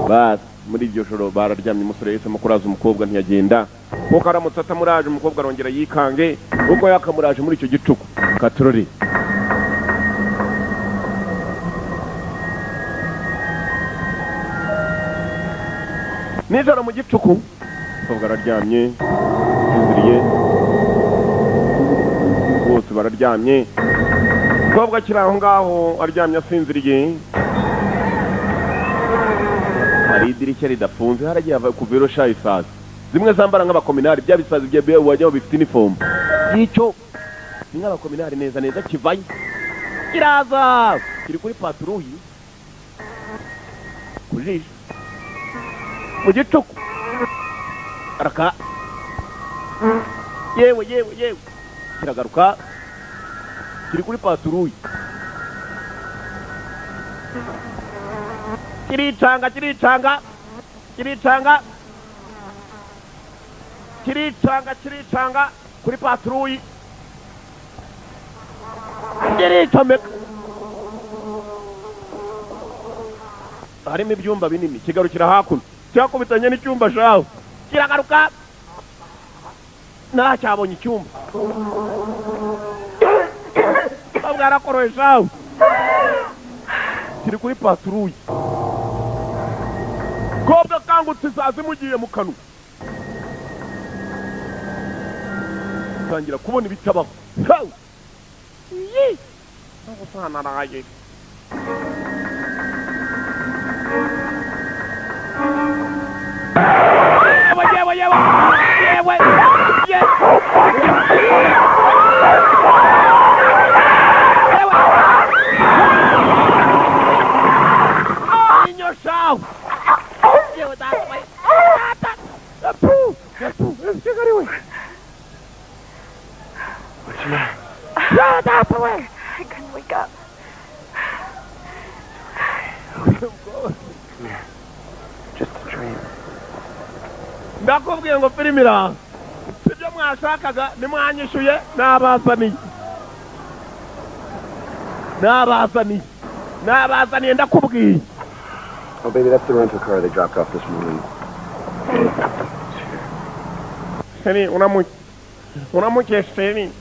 Bas muri iryo joro bararyamye umusore yahise mukuraza umukobwa ntiyagenda. Kuko aramutse atamuraje umukobwa arongera yikange ubwo yakamuraje muri icyo gicuku. Katrori. Nijoro mu gicuku umukobwa araryamye yuzuriye bose bararyamye umukobwa akiri aho ngaho aryamye asinziriye hari idirishya ridafunze haragiye ava ku biro shayi isazi zimwe zambara nk'abakominari bya bisazi bya wajya bifite inifomu y'icyo ni nk'abakominari neza neza kivaye kiraza kiri kuri paturuyi ku jisho mu gicuku araka yewe kiragaruka kiri kuri paturuyi kiricanga kuri paturuyi kiricomeka harimo ibyumba binini kigarukira hakuno cyakubitanye n'icyumba shaho kiragaruka cyabonye icyumba bwarakoroye shaho kiri kuri paturuyi kobwa kangutse isazi mugiye mu kanwa tangira kubona ibitabaho Sana naraye. In your show. You with that way. What's the matter? Get out the way. I couldn't wake up. Come here. Just a dream. Ndakubwiye ngo filimira. Sibyo mwashakaga nimwanyishuye nabazaniye ndakubwiye. Oh baby, that's the rental car they dropped off this morning. Seni unamukesheni.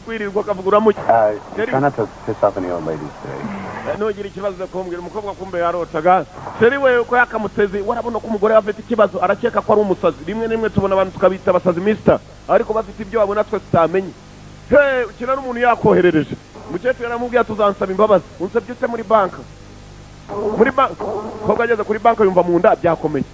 Kwirirwa kavuga uramuke. Try not to piss off any old ladies today. Nugire ikibazo kumbwira umukobwa kumbe yarotaga. Seri we uko yakamuteze warabona ko umugore afite ikibazo arakeka ko ari umusazi. Rimwe tubona abantu tukabita abasazi mister. Ariko bafite ibyo babona twe tutamenye. Ukina n'umuntu yakoherereje. Mukecuru yaramubwiye tuzansaba imbabazi. Unsabye ute muri bank? Muri bank. Kobwa ageze kuri bank yumva mu nda byakomeye.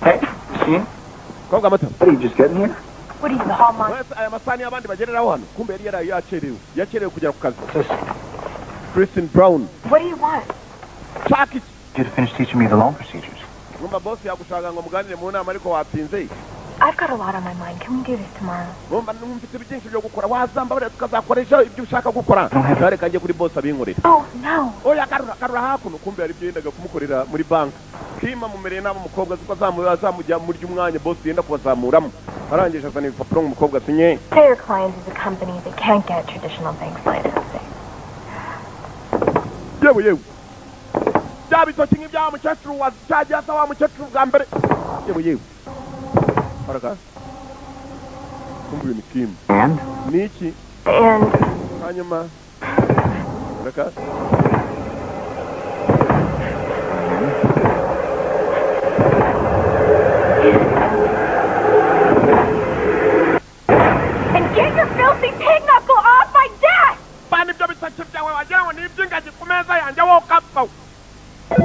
Kobwa mata. What are you just getting here? What are you, the hallmark? Aya masani abandi bagereraho hano. Kumbe yari yacerewe kugera ku kazi. Kristen Brown. What do you want? Chuck it. You to finish teaching me the loan procedures. Ngomba boss yagushaka ngo muganire mu nama ariko watinze. I've got a lot on my mind. Can we do this tomorrow? Ngomba numvise byinshi byo gukora. Wazamba bare tukazakoresha ibyo ushaka gukora. Kare kanje kuri boss abinkorera. Oh, no. Oya karura hakuno kumbe ari byo yendaga kumukorera muri bank. Kima mumereye nabo mukobwa zuko azamujya muri umwanya boss yenda kubazamuramo. Arangije azana ibipapuro mu mukobwa sinye. Say your client is a company that can't get traditional bank financing. Yewe. Byabitoki nk'ibya mukecuru wazajya asa wa mukecuru bwa mbere. Yewe. Araka. Kumbuye nikim. And? Niki. And? Hanyuma. Araka. And get your filthy pig knuckle off my desk! Bani byo bitacyo byawe wagira ngo ni iby'ingaji ku meza yanjye wowe ukapfa.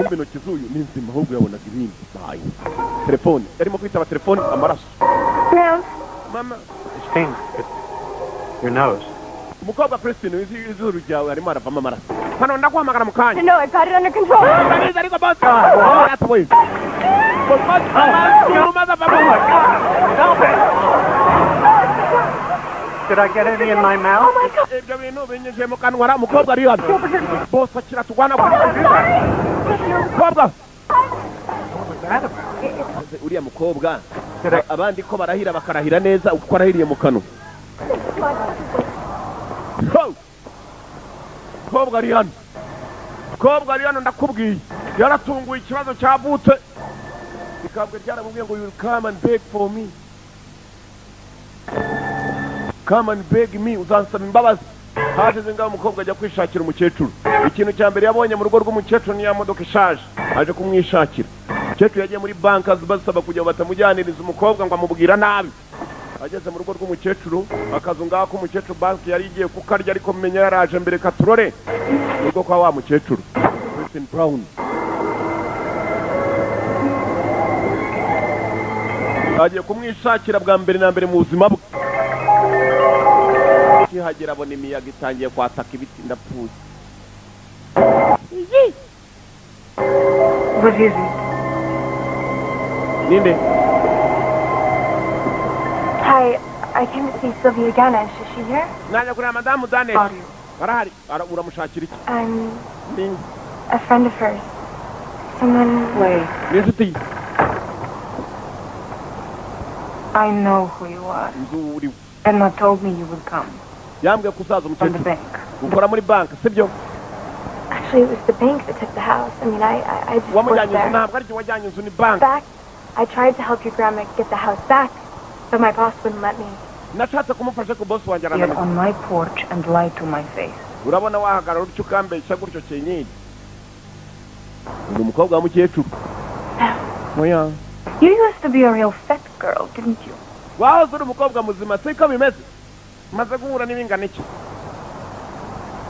urebe intoki z'uyu ni nzima ahubwo yabonaga ibindi bayi telefone yarimo kwitaba telefone amaraso mama Christine, your nose. umukobwa Christine izuru ryawe harimo aravamo amaraso hano ndaguhamagara mu kanya No, I've got it under control. ariko boss that's way boss Stop it! Did I get any in my mouth? Oh, my God. ibyo bintu binyuze mu kanwa ra umukobwa ari hano boss akira tugwana umukobwa uriya mukobwa abandi ko barahira bakarahira neza uko arahiriye mu kanwa mukobwa ari hano ndakubwiye yaratunguye ikibazo cya bute bikabwe byaramubwiye ngo you come and beg for me come and beg me uzansaba imbabazi hageze ngaho umukobwa ajya kwishakira umukecuru ikintu cya mbere yabonye mu rugo rw'umukecuru ni ya modoka ishaje aje kumwishakira umukecuru yagiye muri banki basaba kugira ngo batamujyaniriza umukobwa ngo amubwira nabi ageze mu rugo rw'umukecuru akazu ngaho k'umukecuru banki yari igiye kukarya ariko mumenya yaraje mbere katurore mu rugo kwa wa mukecuru Christine Brown agiye kumwishakira bwa mbere na mbere mu buzima bwe kihagera abona imiyaga itangiye kwataka ibiti ndapfuye What is it? ninde Hi, I came to see Sylvia Ganesh. Is she here? naje kureba madamu Danesh arahari uramushakira iki I'm a friend of hers. Someone... Wait. n'inshuti I know who you are. nzuri Emma told me you would come. yambwiye ko uzaza From the umukecuru bank. ukora muri banki sibyo Actually, it was the bank that took the house. I mean, I just worked wamujyanye inzu there. ntabwo aricyo wajyanye inzu ni banki Back, I tried to help your grandma get the house back, but my boss wouldn't let me. nashatse kumufasha ku bosi wanjye Get arananiza on my porch and lie to my face. urabona wahagarara utyo ukambeshya gutyo kenyeri ni umukobwa wa mukecuru oya You used to be a real fat girl, didn't you? wahoze uri umukobwa muzima siko bimeze maze guhura n'ibingana iki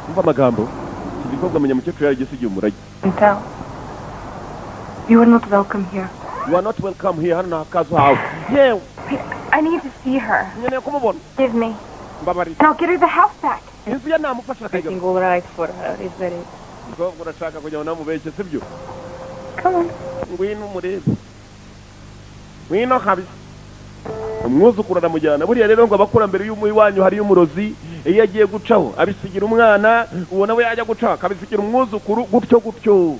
umva amagambo iki gikobwa amenya mukecuru yarigisigiye umurage And tell. You are not welcome here. you are not welcome here hano ni akazu hawe yewe I need to see her. nkeneye kumubona Give me. mbabarira And I'll get her the house back. inzu ye namufasha akajya Everything all right for her, is that it? umukobwa urashaka kugira ngo namubeshye sibyo Come on. ngwino umurebe ngwino kabisa umwuzukuru aramujyana buriya rero ngo abakurambere y'umuwanyu hariyo umurozi iyo agiye gucaho abisigira umwana uwo nawe yajya gucaho akabisigira umwuzukuru gutyo gutyo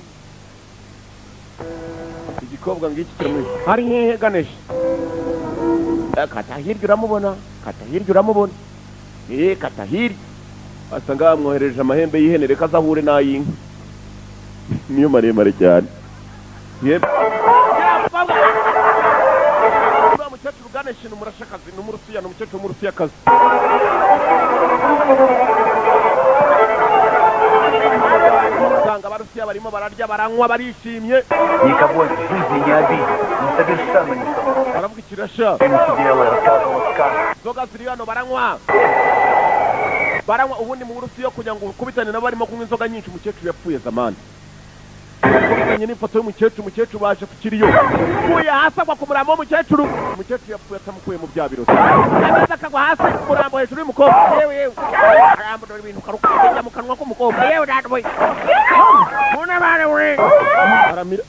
igikobwa ngiki kiramuri hari hehe Ganesh kata hirya uramubona kata hirya asa ngaho amwohereje amahembe y'ihene reka azahure n'ay'inka niyo maremare cyane umukecuru Ganesh ni umurashakazi ni umurusiya ni umukecuru w'umurusiyakazi usanga abarusiya barimo bararya baranywa barishimye Никого жизни не обидел. Не совершенно никого. baravuga ikirasha Ты сидела и рассказывала сказки. inzoga ziri hano baranywa ubundi mu burusiya kugira ngo ukubitane nabo barimo kunywa inzoga nyinshi umukecuru yapfuye zamani kubitanye n'ifoto y'umukecuru baje kukiriyo uye hasi agwa ku murambo w'umukecuru yapfuye atamukuye mu bya birori yageze akagwa hasi umurambo hejuru y'umukobwa yewe arambura ibintu karukajya mu kanwa k'umukobwa yewe dadaboy munabare we aramira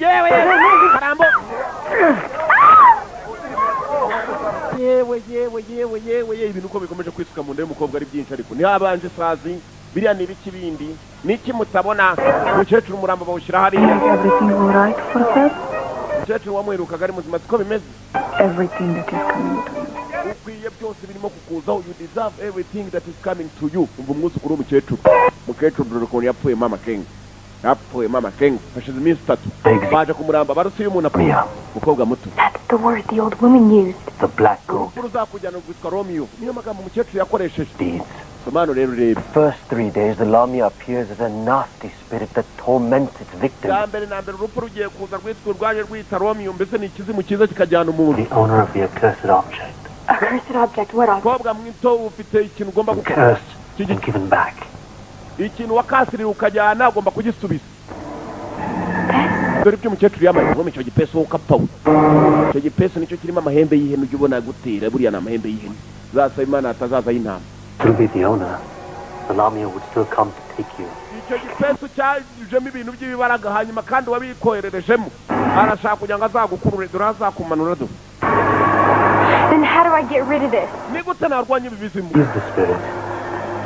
yewe karambo yewe ibintu uko bikomeje kwisuka mu nda y'umukobwa ari byinshi ariko ntihabanje isazi biriya ni ibiki bindi niki mutabona umukecuru umurambo bawushyira hariya Everything all right for her? umukecuru wamwirukaga ari muzima siko bimeze Everything that is coming to you. ukwiye byose birimo kukuzaho you deserve everything that is coming to you umva umwuzukuru w'umukecuru dore ukuntu yapfuye mama King hashize iminsi 3 baje kumuramba barusi y'umuntu apfuye umukobwa muto That's the word the old woman used. The black goat. urupfu ruzakujyana rwitwa Romeo niyo magambo umukecuru yakoresheje These. somano rero urebe First 3 days, the Lamia appears as a nasty spirit that torments its victim. bwa mbere na mbere urupfu rugiye kuza rwitwa rwaje rwita Romeo mbese ni ikizimu cyiza kikajyana umuntu The owner of the accursed object. A cursed object. What object? umukobwa mwito ufite ikintu ugomba gukora Cursed and given back. ikintu wakasiriye ukajyana ugomba kugisubiza dore ibyo umukecuru yamaze kuvoma icyo gipesu ukapawe icyo gipesu nicyo kirimo amahembe y'ihene ujya ubona gutera buriya ni amahembe y'ihene zasaba imana atazaza y'intama. You'll be the owner. The Lamia would still come to take you. icyo gipesu cyajemo ibintu by'ibibaraga hanyuma kandi wabikohererejemo arashaka kugira ngo azagukurure dore azakumanura do. Then how do I get rid of this? Ni gute narwanya ibi bizimu? Use the spirit.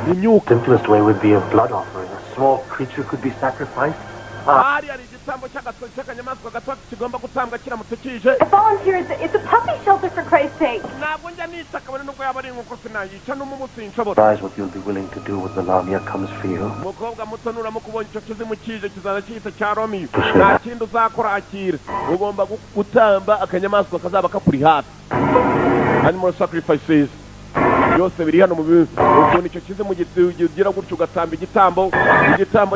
Ni imyuka. Simplest way would be a blood offering. A small creature could be sacrificed. hari igitambo cy'akanyamaswa gato kigomba gutambwa kiramutse kije. I volunteer it's a puppy shelter for Christ's sake. Ntabwo njya nita kabone nubwo yaba ari inkoko sinayica n'umubutsi nshobora. Surprise what you'll be willing to do when the Lamia comes for you. Umukobwa muto nuramukubonye icyo kizimu kije kizaza cyita cya Romiyo. Nta kindi uzakora akira. Ugomba gutamba akanyamaswa kazaba kakuri hafi. Animal sacrifices. Byose biri hano mu ukuntu icyo kizimu gigira gutyo ugatamba igitambo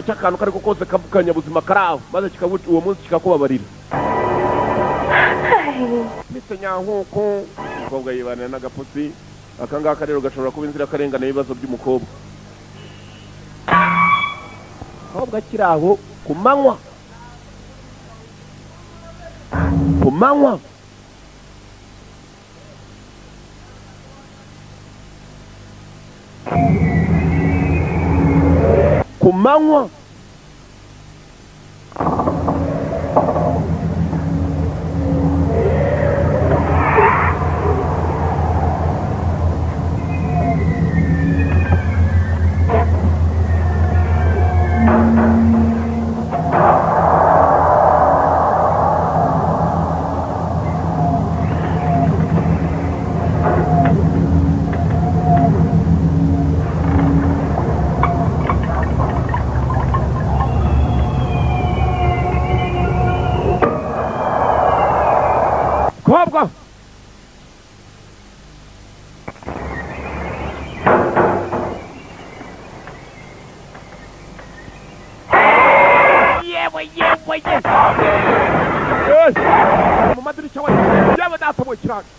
cy'akantu kariko kose kavukanya buzima karaho maze kikabuca uwo munsi kikakubabarira. Mr. Nyankuko umukobwa yibanira n'agapusi akangaka rero gashobora kuba inzira karengana ibibazo by'umukobwa. Umukobwa kiraho ku manywa Kobwa mu madirishya we yewe databoye kiranga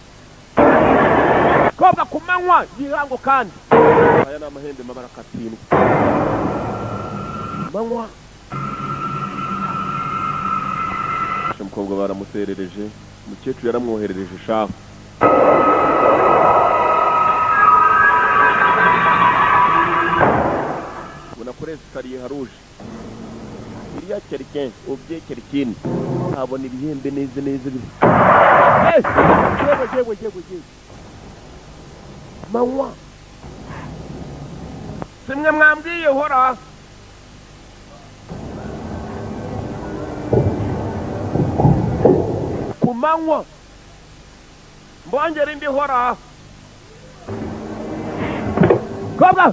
kobwa ku manywa yihango kandi aya ni amahembe mabara katindwa manywa umukobwa baramuserereje umukecuru yaramwoherereje shaho ubona ko resikariye haruje iriya kerikeni ubye kerikini ntabona ibihembe neza yewe manywa simwe mwambwiye hora ku manywa mbongera indi hora kobwa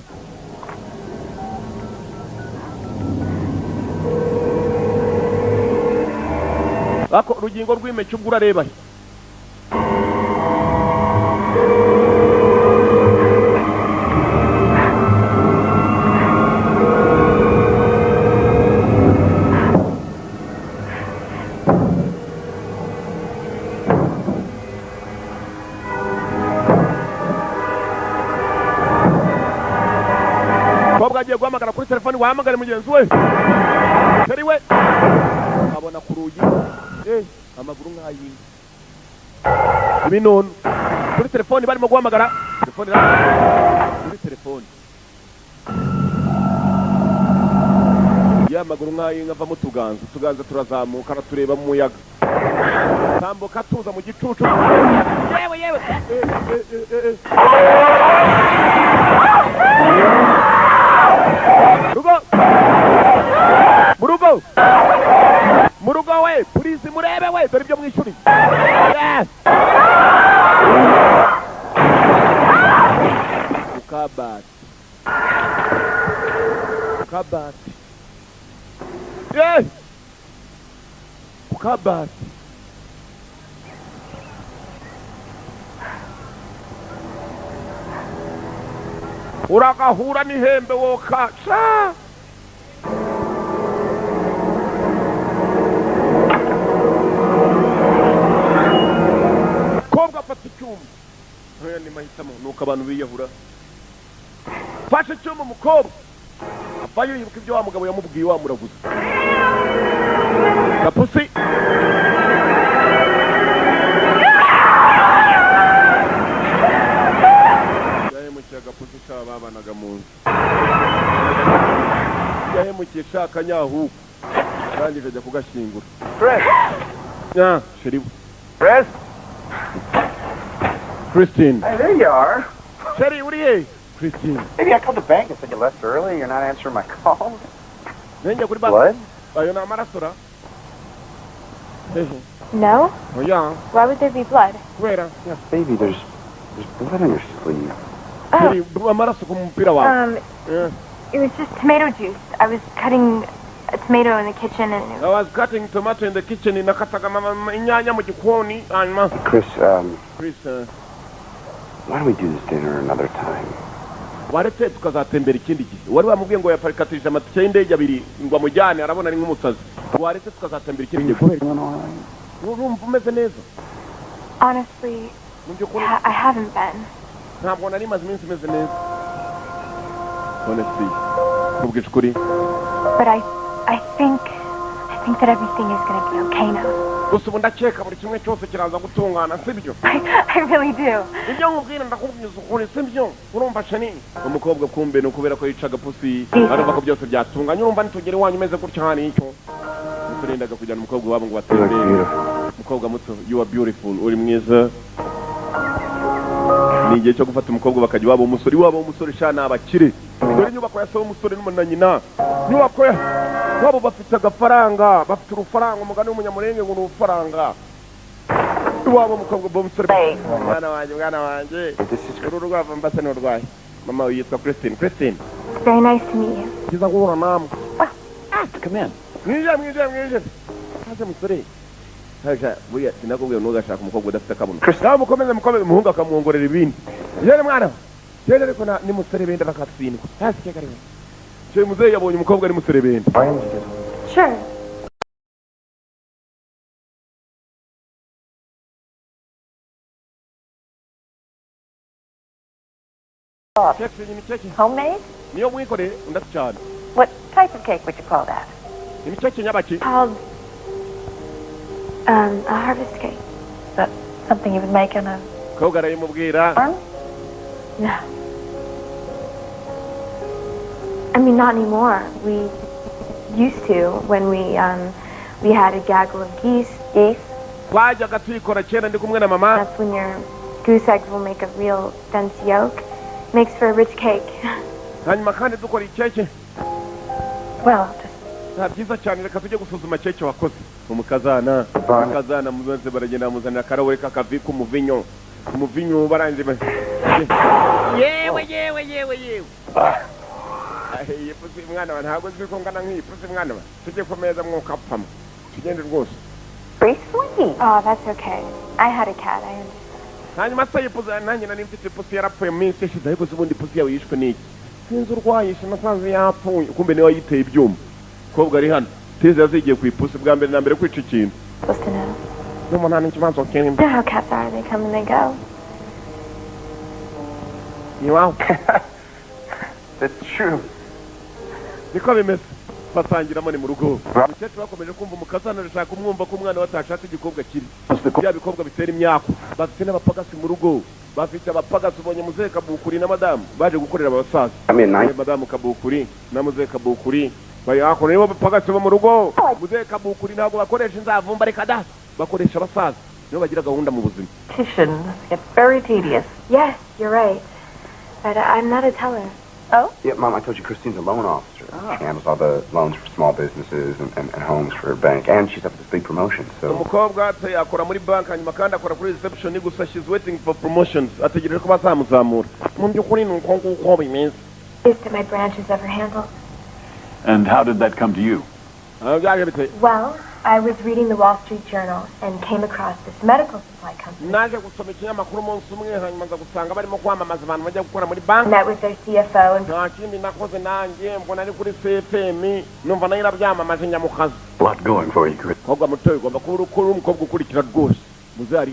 ako urugingo rw'imeke ubwo urareba he agiye guhamagara kuri telefoni wahamagara mugenzi we teri we abona ku rugi amaguru nk'ayinga ibintu kuri telefoni barimo guhamagara telefoni kuri telefoni y'amaguru nk'ayinga ava mu tuganza turazamuka tureba mu muyaga tambuka tuza mu gicucu yewe murugo we polisi murebe we dore ibyo mwishuri ukabati ukabati uragahura n'ihembe wokaca kobwa afata icyuma ntoya ni mahitamo nuko abantu biyahura fashe icyuma umukobwa avayo yibuka ibyo wa mugabo yamubwiye wamuraguza Gapusi. Yahemukiye Gapusi shaka babanaga mu nzu. Yahemukiye shaka nyahu. Arangije ajya kugashingura. Chris! Yeah, Sheriff. Chris? Christine. Hey, there you are. Sherry, what are you? Christine. Maybe I called the bank and said you left early. You're not answering my calls. Blood? Are you not marasura? No? Oh, yeah. Why would there be blood? Where? Yeah, baby, there's blood on your sleeve. Oh. It was just tomato juice. I was cutting a tomato in the kitchen and... I was cutting tomato in the kitchen in inyanya mu gikoni. Chris, Chris, why don't we do this dinner another time? waretse tukazatembera ikindi gihe wari wamubwiye ngo yaparikatije amatike y'indege abiri ngo amujyane arabona ari nk'umusazi waretse tukazatembera ikindi gihe urumva umeze neza Honestly, I haven't been. ntabwo nari maze iminsi imeze neza honestly ubwije ukuri But I think that everything is going to be okay now. gusa ubu ndakeka buri kimwe cyose kiraza gutungana sibyo I really do. ibyo nkubwira ndakubwiza ukuri sibyo urumva shani umukobwa kumbe ni ukubera ko yicaga pusi arumva ko byose byatunganye urumva nitugere iwanyu umeze gutya hani icyo turendaga kujyana umukobwa wabo ngo batembere umukobwa muto you are beautiful uri mwiza ni igihe cyo gufata umukobwa bakajya wabo umusore shana abakire dore inyubako ya sawo umusore n'umwana nyina nyubako wabo bafite agafaranga bafite urufaranga umugani w'umunyamurenge ngo n'urufaranga wabo umukobwa b'umusore mwana wanjye uru rwava mbase n'urwaye mama yitwa Christine Very nice to meet you. kiza guhura namwe Come in. mwije haze musore haja buriya sinakubwiye ntugashaka umukobwa udafite akabuno nawe mukomeze umuhungu akamuhongorera ibindi yere mwana yere ariko ni musore benda bakatsindwa hasi keka rero cyo muzehe yabonye umukobwa ari musore benda Sure. Homemade? niyo mwikoreye undasi cyane What type of cake would you call that? ni cake nyabaki Called a harvest cake. Is that something you would make on a koga arayimubwira farm? No. I mean, not anymore. We used to when we had a gaggle of geese. twajyaga tuyikora kera ndi kumwe na mama That's when your goose eggs will make a real dense yolk. Makes for a rich cake. hanyuma kandi dukora ikeke Well, nta byiza cyane reka tujye gusuzuma keke wakoze umukazana mubanze baragenda bamuzanira akarawuri k'akavi k'umuvinyo barangije yewe iyi pusi mwana wa ntabwo nzi ko ngana nk'iyi pusi mwana wa tujye ku meza mwuka apfamo tugende rwose very sweet. Oh, that's okay. I had a cat. I understand. hanyuma se yipusi nanjye nari mfite pusi yarapfuye mu minsi ishize ariko se ubundi pusi yawe yishwe n'iki sinzi urwayishe nasanze yapfuye kumbe niwe yiteye ibyuma kobwa ari hano teze yazigiye ku ipusi bwa mbere na mbere kwica ikintu Supposed to know. n'umuntu nta n'ikibazo kirimo You know how cats are. They come and they go. iwawe That's true. niko bimeze basangiramo ni mu rugo umukecuru bakomeje kumva umukazana arashaka umwumva ko umwana we atashatse igikobwa kiri bya bikobwa bitera imyaku bafite n'abapagasi mu rugo bafite abapagasi ubonye muzehe kabukuri na madamu baje gukorera abasaza madamu kabukuri na muzehe kabukuri bayakora nibo bapagasi bo mu rugo muzehe kabukuri ntabwo bakoresha inzavumba reka da bakoresha abasaza nibo bagira gahunda mu buzima It's very tedious. Yes, you're right. But I'm not a teller. Oh? Yeah, Mom, I told you Christine's a loan officer. She handles all the loans for small businesses and homes for her bank. And she's up at this big promotion, so... umukobwa akora muri banki hanyuma kandi akora kuri reception gusa she's waiting for promotions ategereje ko bazamuzamura mu by'ukuri ni uko nguko bimeze Is that my branch has ever handled? And how did that come to you? Well, I was reading the Wall Street Journal and came across this medical supply company. naje gusoma ikinyamakuru umunsi umwe hanyuma nza gusanga barimo kwamamaza abantu bajya gukora muri banki Met with their CFO and nta kindi nakoze nanjye mbona ari kuri CFM numva nayo irabyamamaje nyamukazi A lot going for you, Chris. umukobwa muto ugomba kuba uri umukobwa ukurikira rwose muze hari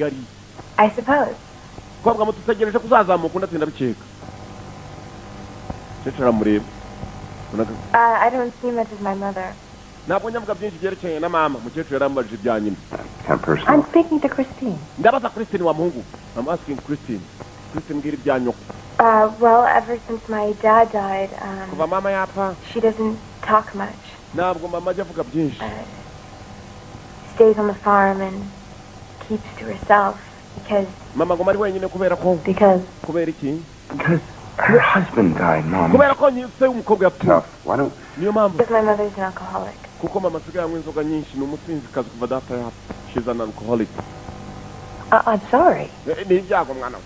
I suppose. umukobwa muto utegereje kuzazamuka undatinda bikeka cece aramureba I don't see much as my mother. ntabwo nyavuga byinshi byerekeye na mama mukecuru yarambajije ibya nyina. I'm speaking to Christine. Ndabaza Christine wa muhungu. I'm asking Christine. Christine mbwira ibya nyoko. Well, ever since my dad died, kuva mama yapfa, she doesn't talk much. ntabwo mama ajya avuga byinshi. Stays on the farm and keeps to herself because. Mama ngoma ari wenyine kubera ko. Because. Kubera iki? Because her husband died, Mom. Kubera ko nyise umukobwa yapfuye. Why don't? Niyo mpamvu. Because my mother's an alcoholic. Kuko mama asigaye anywa inzoga nyinshi ni umusinzikazi kuva data yapfa. She's an alcoholic. I'm sorry. Ni ibyago mwana we.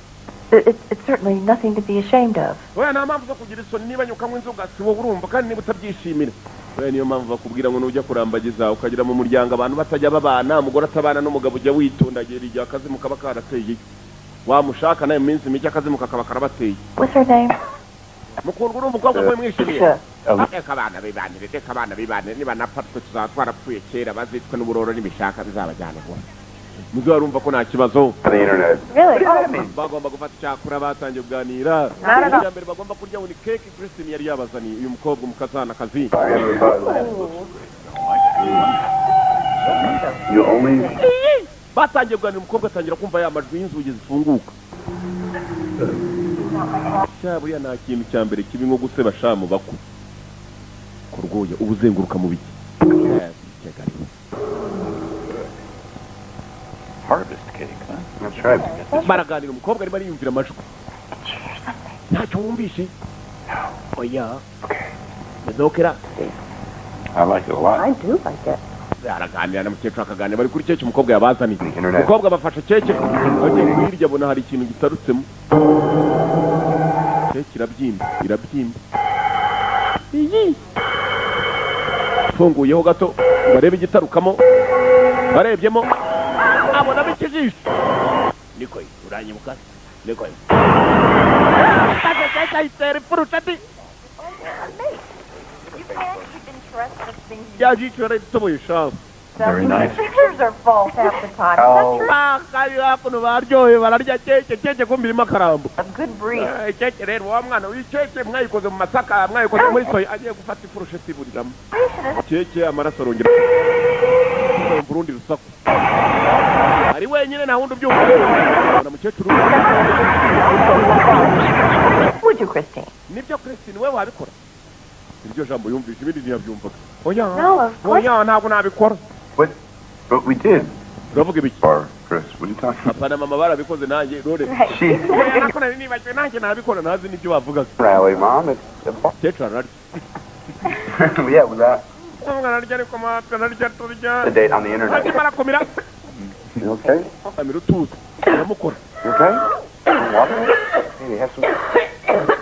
It's certainly nothing to be ashamed of. Oya nta mpamvu zo kugira isoni niba nyukanywa inzoga si wowe urumva kandi niba utabyishimira. Oya niyo mpamvu bakubwira ngo nujya kurambagiza ukagira mu muryango abantu batajya babana umugore atabana n'umugabo ujya witondagera igihe akazimu kaba karateye. Wamushaka nayo minsi mike akazimu kakaba karabateye. What's her name? Mukundwa urumva umukobwa mwe mwishimiye. Reka abana bibanire niba napfatwe tuzaba twarapfuye kera bazitwe n'uburoro n'ibishaka bizabajyana vuba. Muzi warumva ko nta kibazo. Really? Bagomba gufata icyakura batangiye kuganira. Ijya mbere bagomba kurya ni keke Christine yari yabazaniye uyu mukobwa umukazana kazi. Batangiye kuganira umukobwa atangira kumva ya majwi y'inzugi zifunguka. Buriya nta kintu cya mbere kibi nko guseba shamu bako. Kurwoya ubuzenguruka mu biki. Harvest cake, huh? That's right. Baraganira umukobwa arimo ariyumvira amajwi. Ntacyo wumvishe? Oya. Medokera. I like it a lot. I do like it. Baraganira na mukecuru akaganira bari kuri keke umukobwa yabazaniye. Umukobwa bafashe keke bagiye kuyirya abona hari ikintu gitarutsemo. Keke irabyimba. Iyi. Funguyeho gato barebe igitarukamo. Barebyemo abona bikijisho. Niko uranyibuka? Niko. Very nice. Pictures are false half the time. A good breed. Would you, Christine? No, of course. But we did. Or, Chris, what are you talking about? Rally, Mom. It's yeah, with that. The date on the internet. You okay? You okay? Some water? Maybe have some.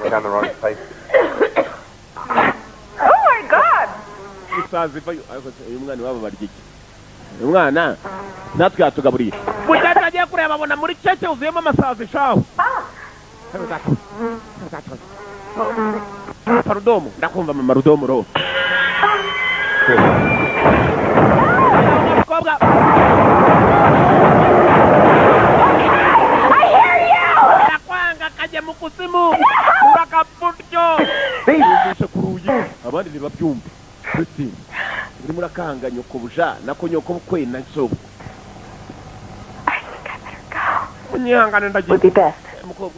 We're down the wrong place. Oh my God! umwana natwe yatugaburiye mujyana agiye kureba abona muri keke uzuyemo amasazi shaho Rudomo ndakumva mama Rudomo ro mukobwa I hear you! ndakwanga kajye mu kuzimu urakaputyo bishe kuruye abandi ntibabyumva Christine uri murakanga nyoko buja nako nyoko bukwe na nsobo unyihangane ndagiye would be best mukobwa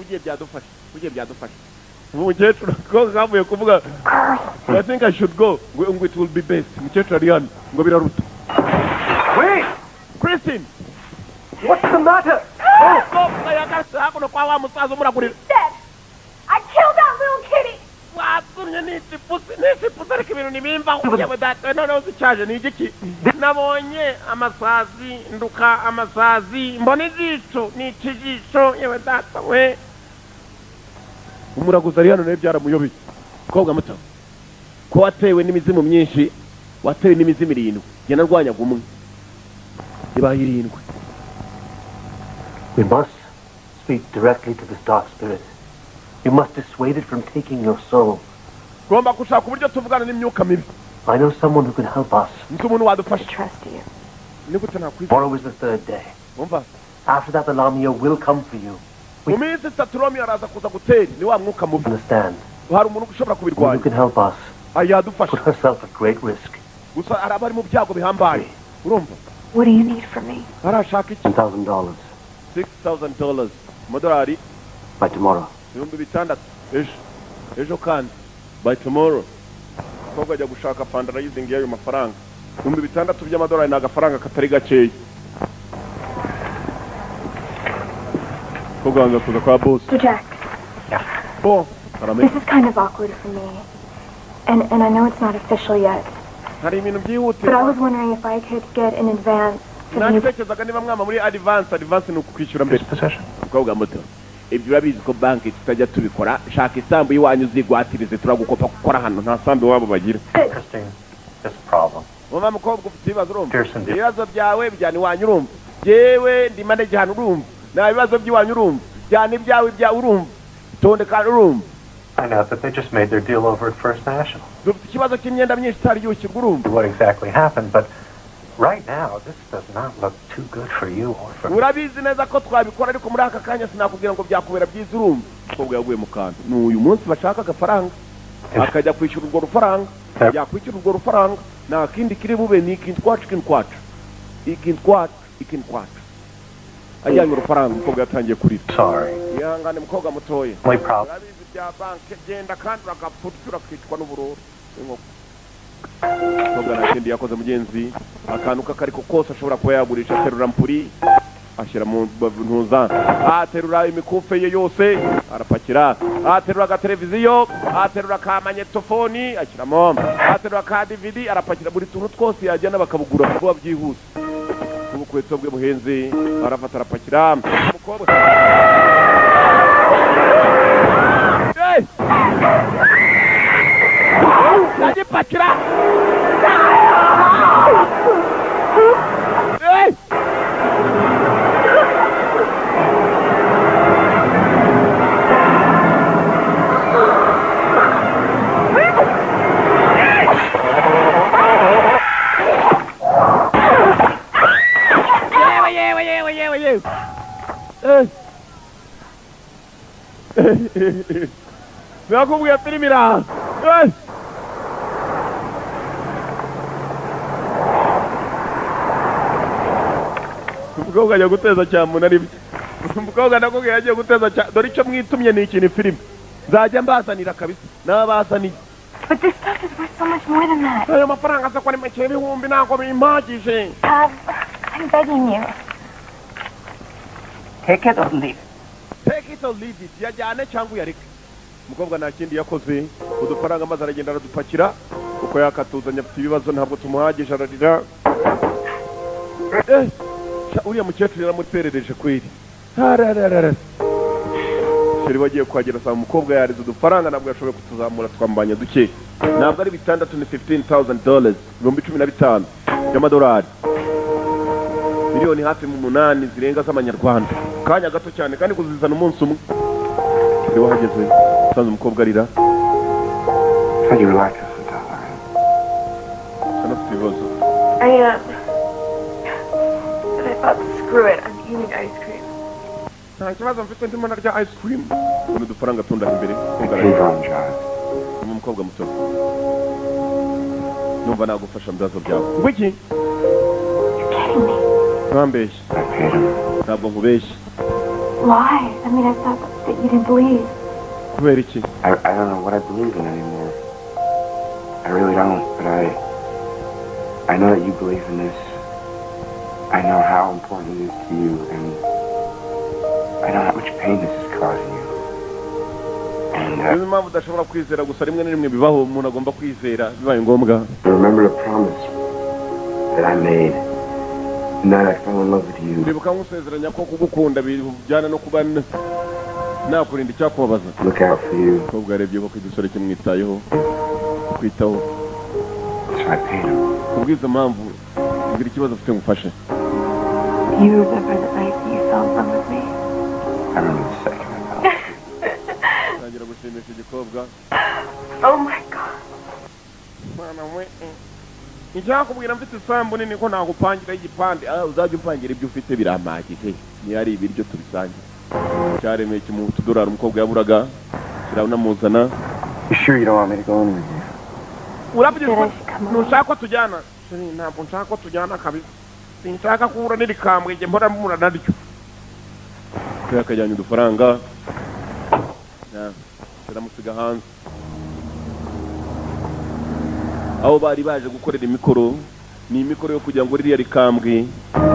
ugiye byadufasha umukecuru ko gavuye kuvuga I think I should go ngo it will be best umukecuru ari hano ngo biraruta Wait! Christine What's the matter? Go hakuno kwa wa musaza muragurira I killed that little kitty. watumye nisipusi ariko ibintu ntibimva yewe data noneho zicyaje ni igiki nabonye amasazi nduka amasazi mbona ijisho ni ikijisho yewe data we umuraguza ari hano nawe byaramuyobeye mukobwa muto ko watewe n'imizimu myinshi watewe n'imizimu 7 jye narwanyaga umwe ibaye 7 We must speak directly to this dark spirit. You must dissuade it from taking your soul. Gomba kushaka uburyo tuvugana n'imyuka mibi. I know someone who can help us. Nsumuntu wadufasha. Trust you. Nigute nakwiza. Tomorrow is the 3rd day. Umva. After that the Lamia will come for you. Uminsi Saturomia araza kuza gutera ni wa mwuka mubi. Understand? Hari umuntu ushobora kubirwanya. You can help us. Ayadufasha. Put herself at great risk. gusa araba ari mu byago bihambaye urumva. What do you need from me? arashaka iki? $10,000 $6,000 amadolari by tomorrow. ibihumbi bitandatu ejo kandi by tomorrow. Umukobwa ajya gushaka fundraising y'ayo mafaranga ibihumbi bitandatu by'amadolari ni agafaranga katari gakeya. Umukobwa kuza kwa boss. So Jack, this is kind of awkward for me, and I know it's not official yet. But I was wondering if I could get an advance. Natekerezaga niba mwama muri advance ni ukwishyura mbere. Umukobwa muto, ibyo urabizi ko banki tutajya tubikora. Shaka isambu y'iwanyu uzigwatirize turagukopa gukora hano nta sambu wabo bagira. Christine, this problem. Mama mukobwa ufite ibibazo urumva. Ibibazo byawe bijyana iwanyu urumva. Jewe ndi manager hano urumva. Na ibibazo by'iwanyu urumva. Jyana ibyawe urumva. Tondeka urumva. I know, but they just made their deal over at First National. What exactly happened, but right now, this does not look too good for you or for me. Sorry. My problem. Nakendi yakoze mugenzi akantu kakariko kose ashobora kuba yagurisha terura mpuri ashira mu ntuza aterura imikufe ye yose arapakira aterura ka televiziyo aterura ka magnetofoni ashiramo aterura ka DVD arapakira buri tuntu twose yajyana bakabugura kuba byihuse ubukweto bwe buhenze arafata arapakira umukobwa Lagi pakira. Hey! Me ha como que mira. Umukobwa ajya guteza cyane ari umukobwa ndakubwiye yagiye guteza cyane dore icyo mwitumye ni ikintu filime nzajya mbazanira kabisa n'abazaniye. But this stuff is worth so much more than that. Ayo mafaranga asa ko ari make ibihumbi nako bimpagije. I'm begging you. Take it or leave it. Take it or leave it. Yajyane cyangwa uyareke. Umukobwa nta kindi yakoze udufaranga maze aragenda aradupakira uko yakatuzanya afite ibibazo ntabwo tumuhagije ararira. Uriya mukecuru yaramuterereje kweri. Sheri bagiye kwagera saa umukobwa yarize udufaranga ntabwo yashoboye kutuzamura twambanya duke. Ntabwo ari bitandatu ni $15,000 ibihumbi 15 by'amadolari. Miliyoni hafi mu 8 zirenga z'amanyarwanda. Kanya gato cyane kandi kuzizana umunsi umwe. Sheri wahageze sanze umukobwa arira. How do you relax this time? Sana fibozo. Screw it, I'm eating ice cream. Nta kibazo mfite ndimo narya ice cream. Uno dufaranga tunda imbere. Umukobwa muto. Numva nagufasha mbibazo byawe. Wiki? Nambeshye. Ntabwo nkubeshye. Why? I mean, I thought that you didn't believe. Kubera iki? I don't know what I believe in anymore. I really don't, but I know that you believe in this. I know how important it is to you, and I know how much pain this is causing you. And impamvu udashobora kwizera gusa rimwe na rimwe bibaho umuntu agomba kwizera bibaye ngombwa. Remember the promise that I made, and that I fell in love with you. Ndibuka nkusezeranya ko kugukunda bijyana no kuba nakurinda icyakubabaza. Look out for you. Kobwa yarebye ko idusore kimwitayeho kwitaho. So I paid him. Kubwiza impamvu ngira ikibazo ufite ngufashe. You remember the night you fell in love with me? I remember the second I fell. Nagira gushimisha igikobwa. Oh my God. Mwana we. Icyakubwira mfite isambu nini ko nagupangira igipande. Uzajya upangira ibyo ufite biramagije. Ni ari ibiryo tubisangiye. Cyaremeye kimu $2 umukobwa yaburaga. Kirawunamuzana. You sure you don't want me to go in with you? urabyizwa ntushaka ko tujyana ntabwo nshaka ko tujyana kabisa sinshaka kuhura n'irikambwe igihe mpora mpura naryo kubera akajyanye udufaranga turamusiga hanze aho bari baje gukorera imikoro ni imikoro yo kugira ngo ririya rikambwe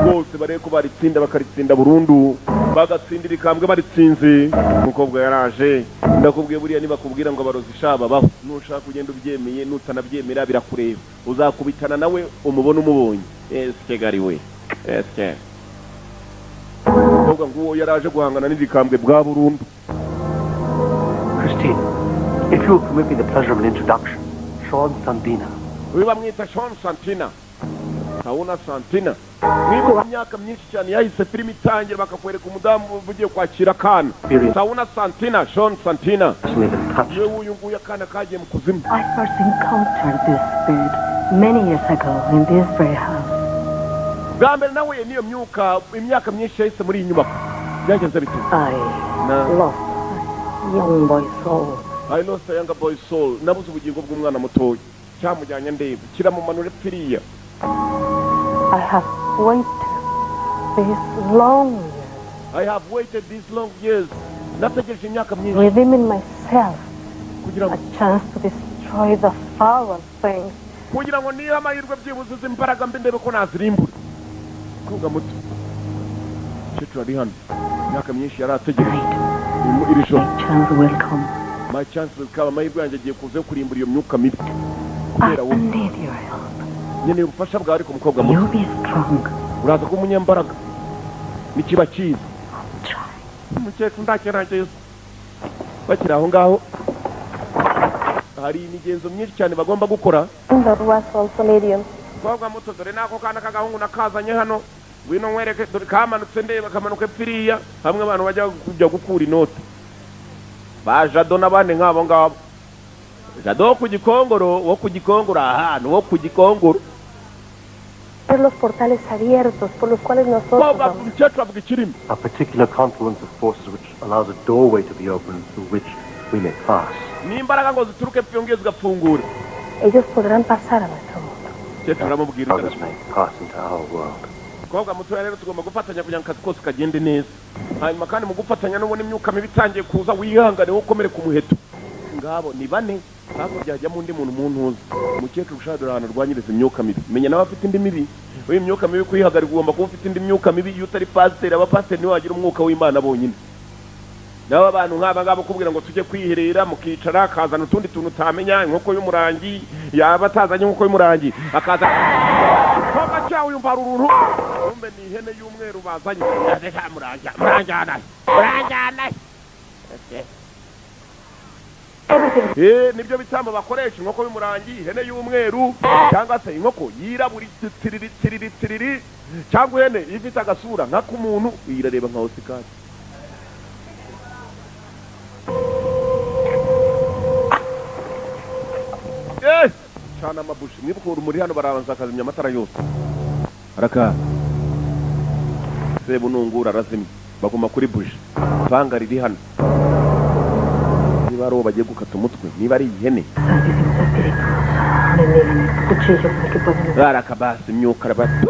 bose barebe ko baritsinda bakaritsinda burundu bagatsindira ikambwe baritsinze umukobwa yaraje ndakubwiye buriya nibakubwira ngo abarozi babaho nushaka kugenda ubyemeye nutanabyemera birakureba uzakubitana nawe umubona umubonye esike gari we esike umukobwa nguwo yaraje guhangana n'irikambwe bwa burundu. Christine, if you will permit me the pleasure of an introduction, Sean Santina. We bamwita Sean Santina. Sauna Santina. Niba imyaka myinshi cyane yahise filime itangira bakakwereka umudamu ugiye kwakira kana. Sauna Santina, Sean Santina. Yewe uyu nguyu akana kagiye mu kuzimu. I first encountered this spirit many years ago in this very house. Bwa mbere nawe niyo imyaka myinshi yahise muri iyi nyubako. Byagenze bite? I lost a young boy soul. I lost a young boy soul. Nabuze ubugingo bw'umwana mutoya. Cyamujyanye ndebe kiramumanura pfiriya. I have waited these long years. Nategereje imyaka myinshi. Redeeming myself a chance to destroy the foul things. Kugira ngo niba amahirwe byibuze imbaraga mbi ndebe ko nazirimbura. Kuga muto. Chetro ari hano. Imyaka myinshi yarategereje. Iri joro. My chance will come. Amahirwe yanjye agiye kuza kurimbura iyo myuka mibi. Kubera wowe. Nyene ubufasha bwawe ariko umukobwa muto. Uraza ko umunyembaraga. Nikiba cyiza. Umukecuru ndakerageza. Bakira aho ngaho. Hari imigenzo myinshi cyane bagomba gukora. Umukobwa muto dore nako kana kagahungu nakazanye hano. Wino nkwereke dore kamanutse ndeba kamanuke pfiriya. Hamwe abantu bajya kujya gukura inoti. Bajado n'abandi nk'abo ngabo. Jado wo ku gikongoro ahantu wo ku gikongoro. Los portales abiertos por los cuales nosotros a particular confluence of forces which allows a doorway to be opened through which we may pass. Ellos podrán pasar a nuestro mundo. Others may pass into our world. Koga mutoya rero tugomba gufatanya kugira ngo akazi kose kagende neza. Hanyuma kandi mu gufatanya n'ubona imyuka mibi itangiye kuza wihangane wo komere ku muheto. Ngabo ni bane hakurya hajya mu ndi muntu muntuza. Umukecuru ushadura ahantu rwanyiriza imyuka mibi. Menya nawe afite indi mibi. Uyu myuka mibi kuyihagarika ugomba kuba ufite indi myuka mibi iyo utari pasiteri. Abapasiteri niwe wagira umwuka w'Imana bonyine. Nawe abantu nk'aba ngabo kubwira ngo tujye kwiherera mukicara akazana utundi tuntu utamenya inkoko y'umurangi yaba atazanye inkoko y'umurangi akaza koga cyawe uyumva uruntu umbe ni ihene y'umweru bazanye yaje muranjana nibyo bitambo bakoresha inkoko y'umurangi ihene y'umweru cyangwa se inkoko yirabura tiriri cyangwa ihene ifite agasura nk'ak'umuntu irareba nka Osikari. Chana mabushi mwibuka urumuri hano barabanza akazimya amatara yose araka sebu nungura razimye baguma kuri bushi panga riri hano niba aro bagiye gukata umutwe niba ari ihene araka basi imyuka rabatu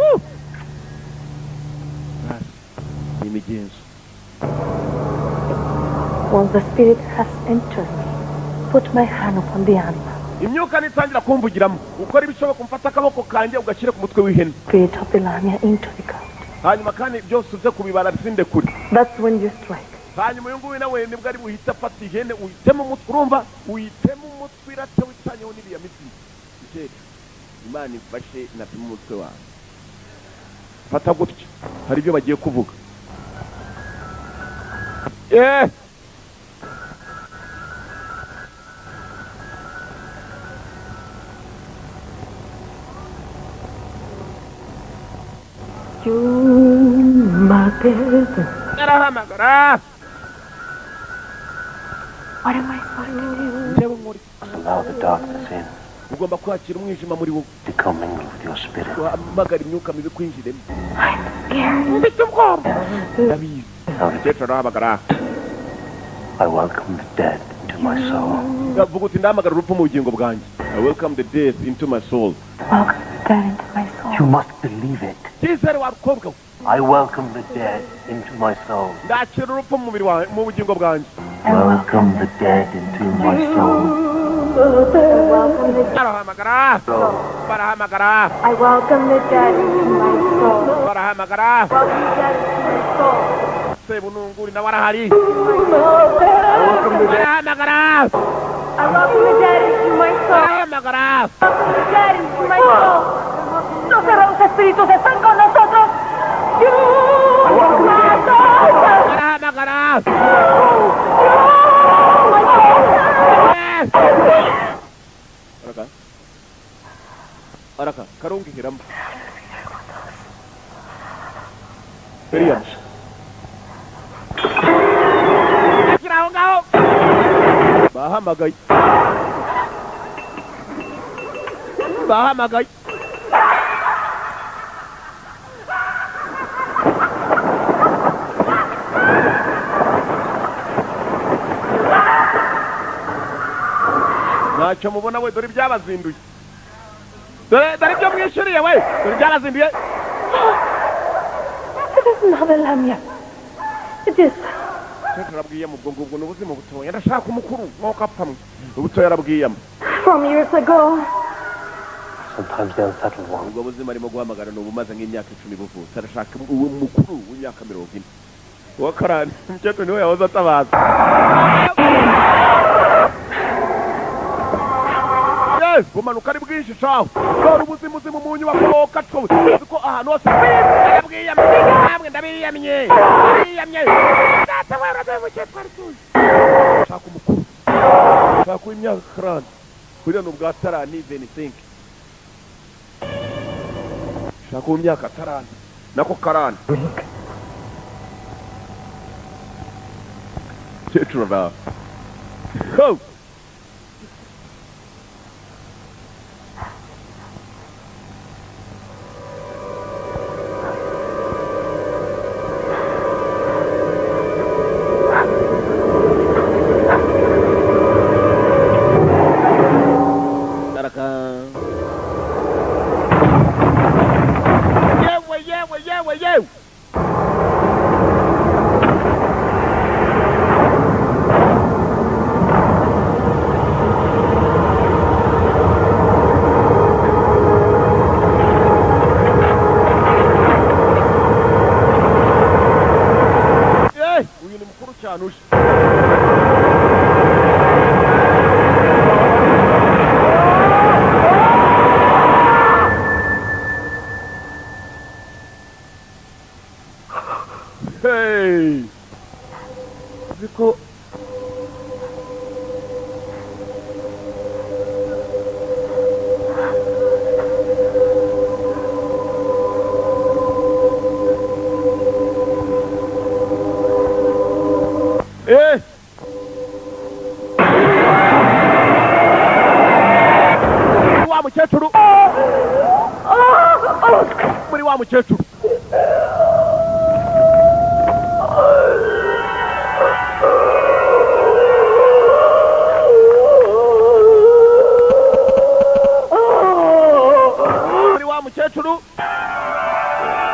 ni imigenzo. Once the spirit has entered me, put my hand upon the animal. Imyuka nitangira kumvugiramo ukora ibishoboka umfata akaboko kanjye ugashyira ku mutwe w'ihene. Create up the lamia into the ground. Hanyuma kandi byose uze kubibara sinde kuri. That's when you strike. Hanyuma uyu nguyu nawe nibwo ari buhita afata ihene uyitema umutwe urumva uyitema umutwe irate witanyeho n'iriya miti. Ikeke Imana ifashe napima umutwe wawe. Fata gutya hari ibyo bagiye kuvuga. What am I supposed to do? Allow the darkness in. Ugomba kwakira umwijima muri wowe. To commingle with your spirit. Magari imyuka mibi kwinjiremo. I welcome the dead into my soul. Vuga uti ndamagara urupfu mu bugingo bwanjye. I welcome the death into my soul. Welcome the dead into my soul. You must believe it. Cyizere warukobwa. I welcome the dead into my soul. Ndakira urupfu mu mubiri wawe mu bugingo bwanjye. Welcome the dead into my soul. Barahamagara. Barahamagara. I welcome the dead into my soul. Barahamagara. Welcome the dead into my soul. Sebununguri na warahari. Barahamagara. I welcome the dead into my soul. Barahamagara. Welcome the dead into my soul. Los cerrados espíritus están con nosotros. Barahamagara. Araka. Araka, karungi hiram. Perian. Kirao. Bahamagay. Bahamagay. Ntacyo mubona we dore ibyabazinduye. Dore ibyo mwishuriye we. Dore ibyabazinduye. It is not a lamia. It is. Turabwiye mu bwo ngubwo n'ubuzima butoya ndashaka umukuru mwoko apamwe. Ubutoya arabwiyemo. From years ago. Sometimes the unsettled one. Ubwo buzima arimo guhamagara n'ubumaze nk'imyaka 10 buvutse arashaka umukuru w'imyaka 40. Wakarani mcyeto niwe yahoze atabaza. Yes, bumanuka ari bwinshi caho. Dore ubuzima mu nyubako katwo. Ko ahantu hose arabwiye namwe ndabiyamye. Ndabiyamye. Data warabe mucyetwa rutuye. Shaka umukuru. Shaka imyaka 40. Kuriya n'ubwa tarani even think. Shaka imyaka 30. Nako 40. Cyetura ba. Go. Hey! Ziko. Eh! Wa mukecuru. Muri wa mukecuru.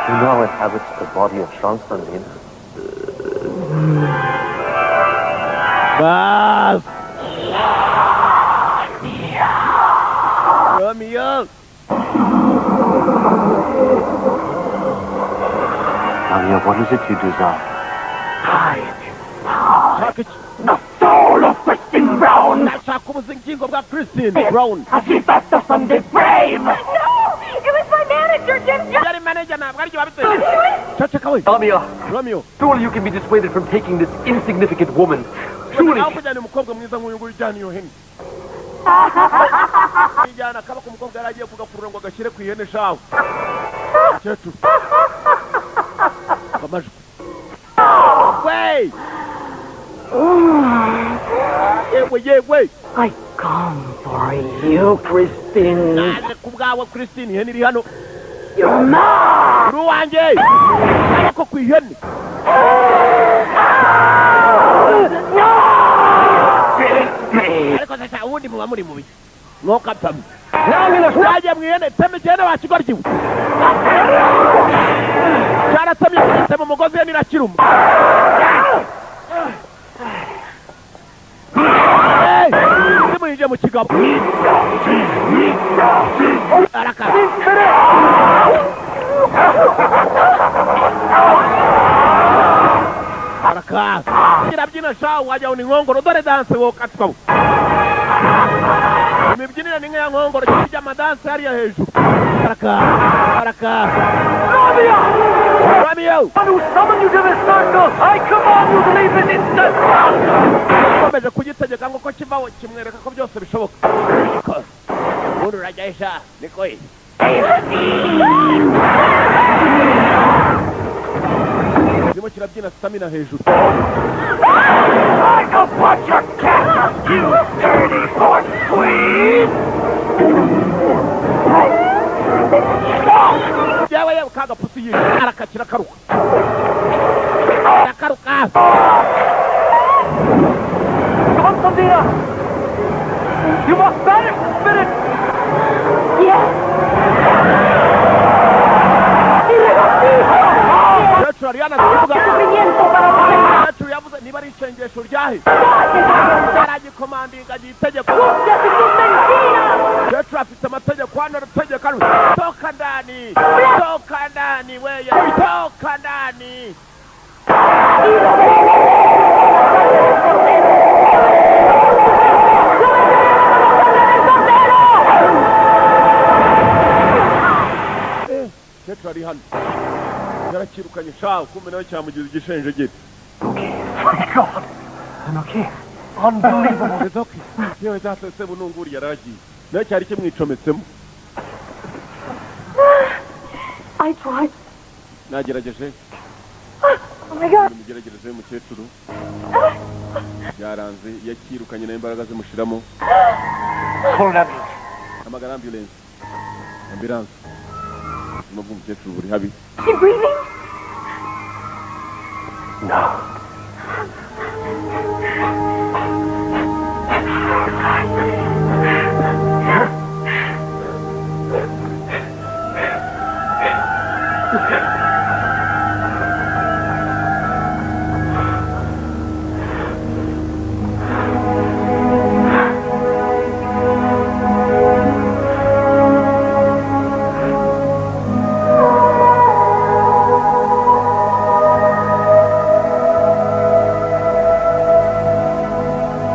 You know how it inhabits the body of Constantine. Bas! Let me up! Lamia, what is it you desire? The soul of Christine Brown! Nashaka umuzingingo bwa Christine Brown! As he left us from this grave! No! It was my manager, Jim! Yari manager na, bwari wabitse. Chacha kawe. Lamia! Romeo! Surely you can be dissuaded from taking this insignificant woman. Surely! Aho kujyana umukobwa mwiza nk'uyu nguyu ujyana iyo hene. Ijyana kaba ku mukobwa yari agiye kugakurura ngo agashyire ku ihene shawe. Cyetu. Kamajwi. Wait! Yewe. I come for you, Christine. Naje kubwawe Christine, ihene iri hano. You're mine! Ruwanjye! Ariko ku ihene. No! ubundi muba muri mubi mwuka pamwe yaje mwene teme cyane wakigoryiwe cyaratamye kugitema umugozi ni nakiruma simuje mu kigabo araka araka kirabyina shawo wajya ni nkongoro dore dance wo katwa imibyinira ni nka nkongoro kijya madanse hariya hejuru araka Romeo Who summoned you to this circle? I command you to leave this instant! Komeje kugitegeka ngo ko kivaho kimwereka ko byose bishoboka ubundi urajyahisha niko ye zimo kirabyina stamina hejuru I can put your cat, you dirty horse queen! yawe yawe kaga pusi yiri arakakira karuka arakaruka Constantina! You must banish the spirit! Yes. Petro yavuze niba ari isengesho ryahe aragikomandinga agitegeko Petro afite amategeko hano arategeka toka ndani weye toka ndani Petro ari hano yarakirukanye shawo kumbe nawe cyamugize igishenjegere Thank God! I'm okay. Unbelievable! It's okay. Yewe data se bununguri yaragiye nawe cyari kimwicometsemo I tried. nagerageje Oh my God. mugeragereje umukecuru yaranze yakirukanye n'imbaraga zimushiramo Call an ambulance. amagara ambulance nubwo umukecuru buri habi Is she breathing? No.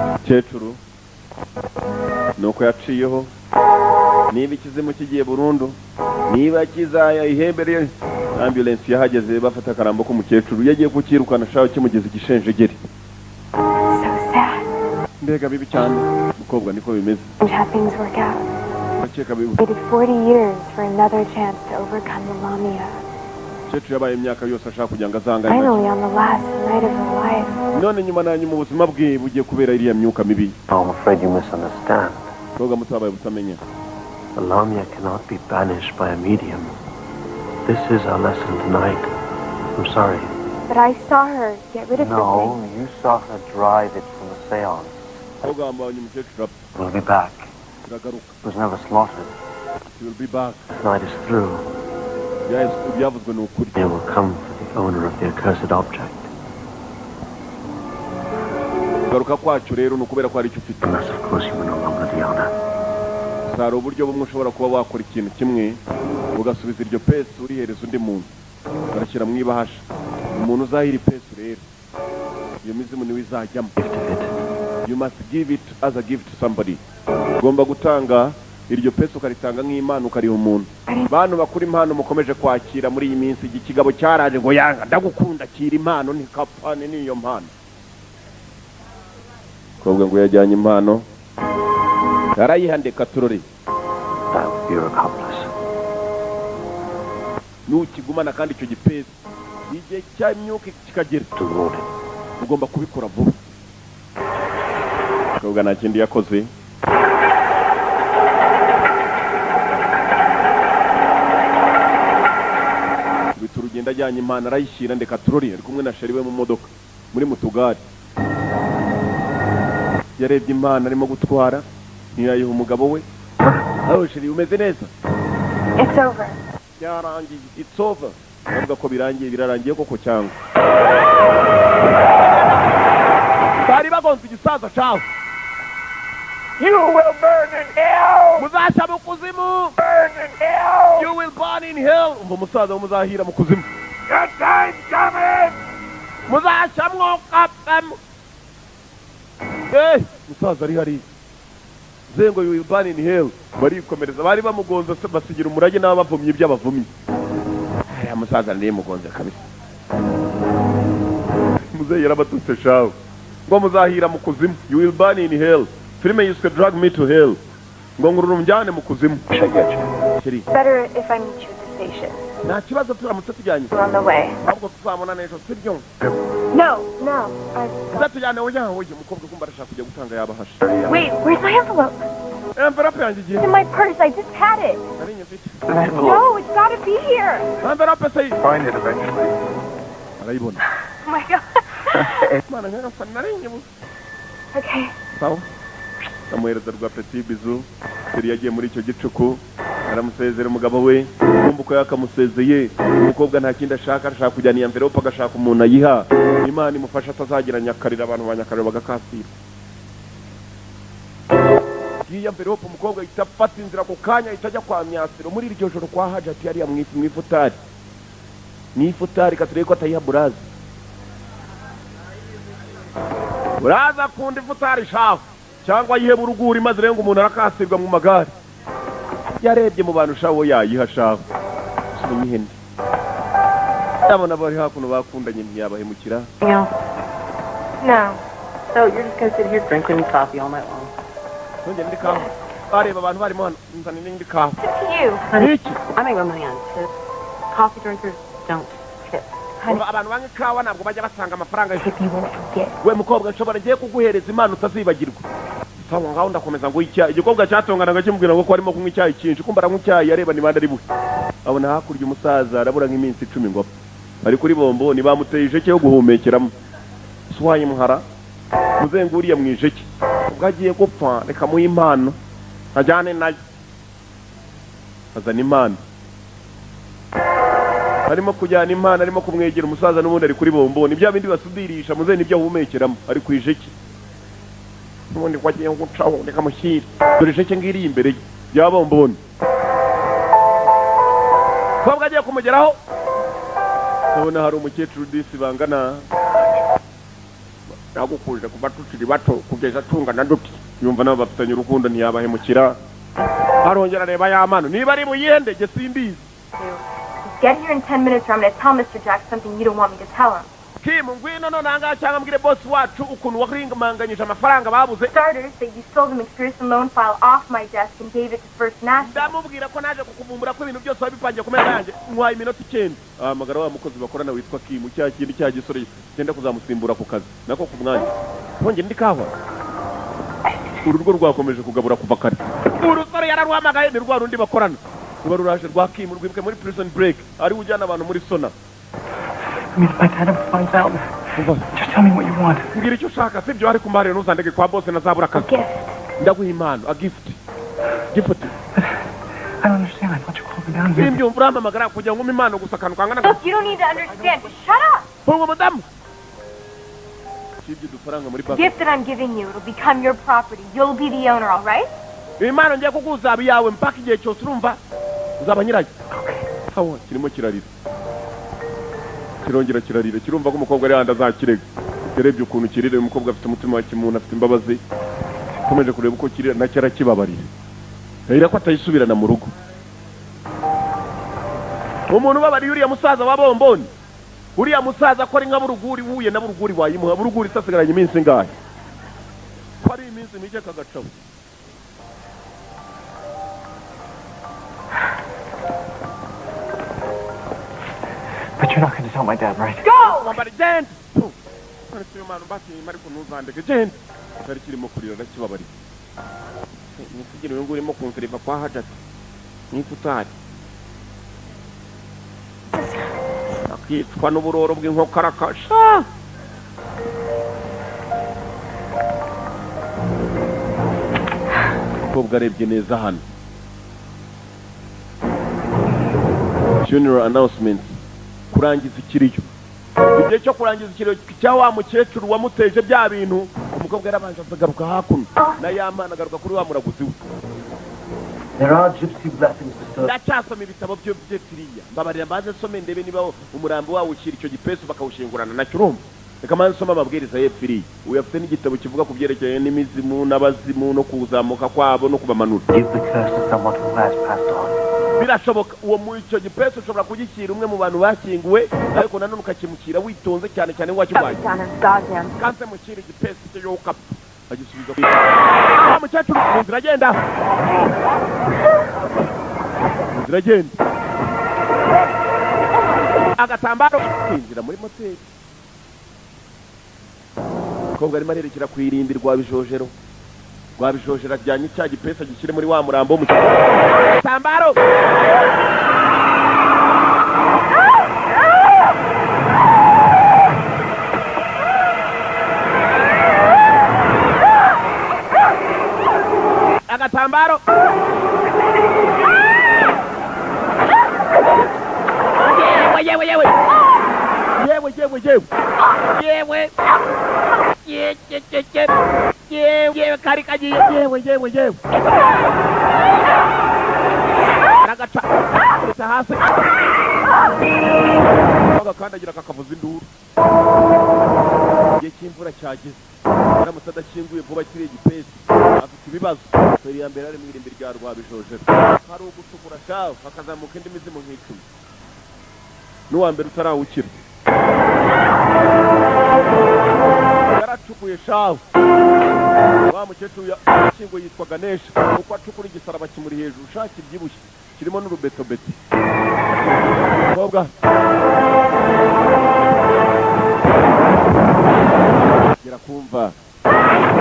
umukecuru nuko yaciyeho niba ikizimu kigiye burundu niba kizaya ihembere ambulance yahageze bafata akarambo k'umukecuru yagiye kukirukana shaho kimugeze igishenjegere mbega bibi cyane mukobwa niko bimeze How things work out. bakeka bibi Waited 40 years for another chance to overcome the lamia. umukecuru yabaye imyaka yose ashaka kugira ngo azangane Finally, on the last night of her life. none nyuma na nyuma ubuzima bwe bugiye kubera iriya myuka mibi I'm afraid you misunderstand. koga mutabaye butamenya The lamia cannot be banished by a medium. This is our lesson tonight. I'm sorry. But I saw her get rid of the No, thing. you saw her drive it from the seance. koga mbonye umukecuru We'll be back. iragaruka It was never slaughtered. she will be back Tonight is through. byavuzwe ni ukuri They will come for the owner of the accursed object. garuka kwacu rero ni ukubera ko hari icyo ufite Unless, of course, you were no longer the owner. hari uburyo bumwe ushobora kuba wakora ikintu kimwe ugasubiza iryo pesi urihereza undi muntu ugashyira mu ibahasha umuntu uzahira ipesi rero iyo mizimu niwe izajyamo you must give it as a gift to somebody ugomba gutanga iryo pesi ukaritanga nk'impano ukariha umuntu bantu bakura impano mukomeje kwakira muri iyi minsi ikigabo cyaraje ngo yanga ndagukunda kira impano ntikapane n'iyo mpano kobwa ngo yajyanye impano yarayihandeka turore That would be your accomplice. nukigumana kandi icyo gipesi igihe cy'imyuka kikagera ugomba kubikora vuba kobwa nta kindi yakoze bita urugendo ajyanye impano arayishyira ndeka turori ari kumwe na sheri we mu modoka muri mutugari yarebye impano arimo gutwara ntiyayiha umugabo we aho shiri umeze neza It's over. byarangiye it's over bavuga ko birangiye birarangiye koko cyangwa bari bagonze igisaza cawe You will burn in hell. muzasha mu kuzimu Burn in hell. you will burn in hell umva umusaza muzahira mu kuzimu Your time's coming. muzasha mwokapam musaza ari hari zengo you will burn in hell barikomereza bari bamugonza basigira umurage n'abavumye iby'abavumye aya musaza ndiye mugonze kabisa muzeyi yarabatutse shawe ngo muzahira mu kuzimu you will burn in hell filime yiswe drag me to hell ngo ngurura umjyane mu kuzimu Better if I meet you at the station. nta kibazo turamutse tujyanye We're on the way. ahubwo tuzabona n'ejo sibyo No. uzatujyane oya umukobwa kumva arashaka kujya gutanga yabahasha Wait, where's my envelope? envelope yanjye igihe It's in my purse. I just had it. nari nyafite No, it's gotta be here. envelope say Find it eventually. arayibona Oh my god. mana nk'asa nari nyibuze Okay. sawa amuhereza rwa petit bizu seri yagiye muri icyo gicuku aramusezera umugabo we kumva uko yakamusezeye umukobwa nta kindi ashaka kujyana iya envelope agashaka umuntu ayiha imana imufasha atazagira nyakarira abantu banyakarira bagakasira iyi envelope umukobwa ahita afata inzira ku kanya ahita ajya kwa myasiro muri iryo joro kwa hajati yariya mwifutari katurebe ko atayiha buraza buraza akunda ifutari shafu cyangwa yiheba uruguri maze rero ngo umuntu arakasirwa mu magare yarebye mu bantu shawo yayiha shafu sumenye ihene ndabona bari hakuno bakundanye ntiyabahemukira No. So you're just gonna sit here drinking coffee all night long? nongera ndi kaho bareba abantu barimo hano nzanira indi kaho You. iki I make my money on tips. Coffee drinkers don't tip. abantu banywa ikawa ntabwo bajya basanga amafaranga If you won't forget. we mukobwa nshobora ngiye kuguhereza impano utazibagirwa sawa ngaho ndakomeza ngo icyayi igikobwa cyatonganaga kimubwira ngo ko arimo kunywa icyayi cyinshi kumva aranywa icyayi areba nibanda ari buhe abona hakurya umusaza arabura nk'iminsi 10 ngo bari kuri bombo ni bamuteye ijeke yo guhumekeramo suwaye muhara muzenguriye mu ijeke ubwo agiye gupfa reka muhe impano ajyane nayo azana impano arimo kujyana impano arimo kumwegera umusaza n'ubundi ari kuri bombo ni bya bindi basudirisha muze nibyo ahumekeramo ari ku ijeke n'ubundi kwagiye gucaho reka mushyire dore ijeke ngiri imbere ya bomboni kobwa agiye kumugeraho nabona hari umukecuru disi bangana yagukuje kuba tukiri bato kugeza tungana duti yumva nabo bafitanye urukundo ntiyabahemukira arongera areba y'amano niba ari buyendege simbizi Get here in 10 minutes or I'm going to tell Mr. Jack something you don't want me to tell him. Kim, ngwino nanga cyangwa mbwire boss wacu ukuntu waringanganyije amafaranga babuze. Starters that you stole the McPherson loan file off my desk and gave it to First National. Ndamubwira ko naje kukuvumbura ko ibintu byose wabipangiye ku meza yanjye nkwaye iminota 9. Amagara wa mukozi bakorana witwa Kim cya kindi cya gisore genda kuzamusimbura ku kazi. Nako ku mwanya. Nkonge ndi kahwa. Urugo rwakomeje kugabura kuva kare. Urusore yararwamagaye ni rwa rundi bakorana. Ruba ruraje rwa Kim rwibwe muri prison break. Ari ujyana abantu muri sona. I mean, if my dad ever finds out, just tell me what you want. Ngira icyo ushaka sibyo ari kumbare ntuzandeke kwa boss na zabura akazi. Ndaguha impano, a gift. Gift. I don't understand. I thought you called me down here. Simbyumva uramamagara kugira ngo impano gusa kantu kangana. Look, you don't need to understand. Just shut up. Pongo madam. Sibyo dufaranga muri bank. Gift that I'm giving you, it'll become your property. You'll be the owner, all right? Impano ngiye kuguzabi yawe mpaka igihe cyose urumva uzaba nyirayo. Hawo kirimo kirarira. Kirongera kirarira kirumva ko umukobwa ari handa zakirega yarebye ukuntu kirire umukobwa afite umutima wa kimuntu afite imbabazi komeje kureba uko kirira na cyara kibabarira yira ko atayisubirana mu rugo umuntu babari yuriya musaza wa bomboni uriya musaza ko ari nka buruguri wuye na buruguri wayimuha buruguri sasigaranye iminsi ngahe ko ari iminsi mike kagacaho But you're not going to tell my dad, right? Go! Somebody dance! Nsiyo manu basi mariko ntuzandeke genda cyari kirimo kurira nakibabari nikugira ngo urimo kumfiriva kwa hajati nikutari akitwa n'uburoro bw'inkoko arakasha umukobwa arebye neza hano. Funeral announcements, kurangiza ikiriyo. Igihe cyo kurangiza ikiriyo cya wa mukecuru wamuteje bya bintu, umukobwa yarabanje agaruka hakuno na yamana agaruka kuri wa muraguzi we. There are gypsy blessings bestowed. Ndacyasoma ibitabo byo byetiriya, mbabarira mbaze some ndebe niba umurambo wawo ukiri icyo gipesu bakawushingurana na cyurumba. Reka manze soma amabwiriza y'epfiri. Uyafite n'igitabo kivuga ku byerekeye n'imizimu n'abazimu no kuzamuka kwabo no kubamanura. Give the curse to someone who has passed on. Birashoboka uwo mu icyo gipesu ushobora kugishyira umwe mu bantu bashyinguwe, ariko nanone ukakimukira witonze cyane cyane wakirwaye. Kanse mukira igipesu cyo yoka agisubiza ku mukecuru mu nzira agenda. Inzira agenda. Agatambaro kinjira muri moteri. Umukobwa arimo arerekera ku irimbi rwa bijojero. Rwa bijojero ajyanye cya gipesa gishyire muri wa murambo mu Agatambaro. Agatambaro. Yewe kari kagiye yewe nagaca urita hasi agakandagira kakavuza induru. Igihe cy'imvura cyageze, aramutse adashyinguye vuba kiriya gipesi afite ibibazo. Feri ya mbere ari mu irimbi rya rwa bijojero, hari ugucukura shaho hakazamuka indi mizimu nk'icumi, n'uwa mbere utarawukira. Yaracukuye shaho, wa mukecuru yashyinguye yitwa Ganesha, uko acukura igisaraba kimuri hejuru shaki ibyibushye kirimo n'urubetobeti. Umukobwa gera kumva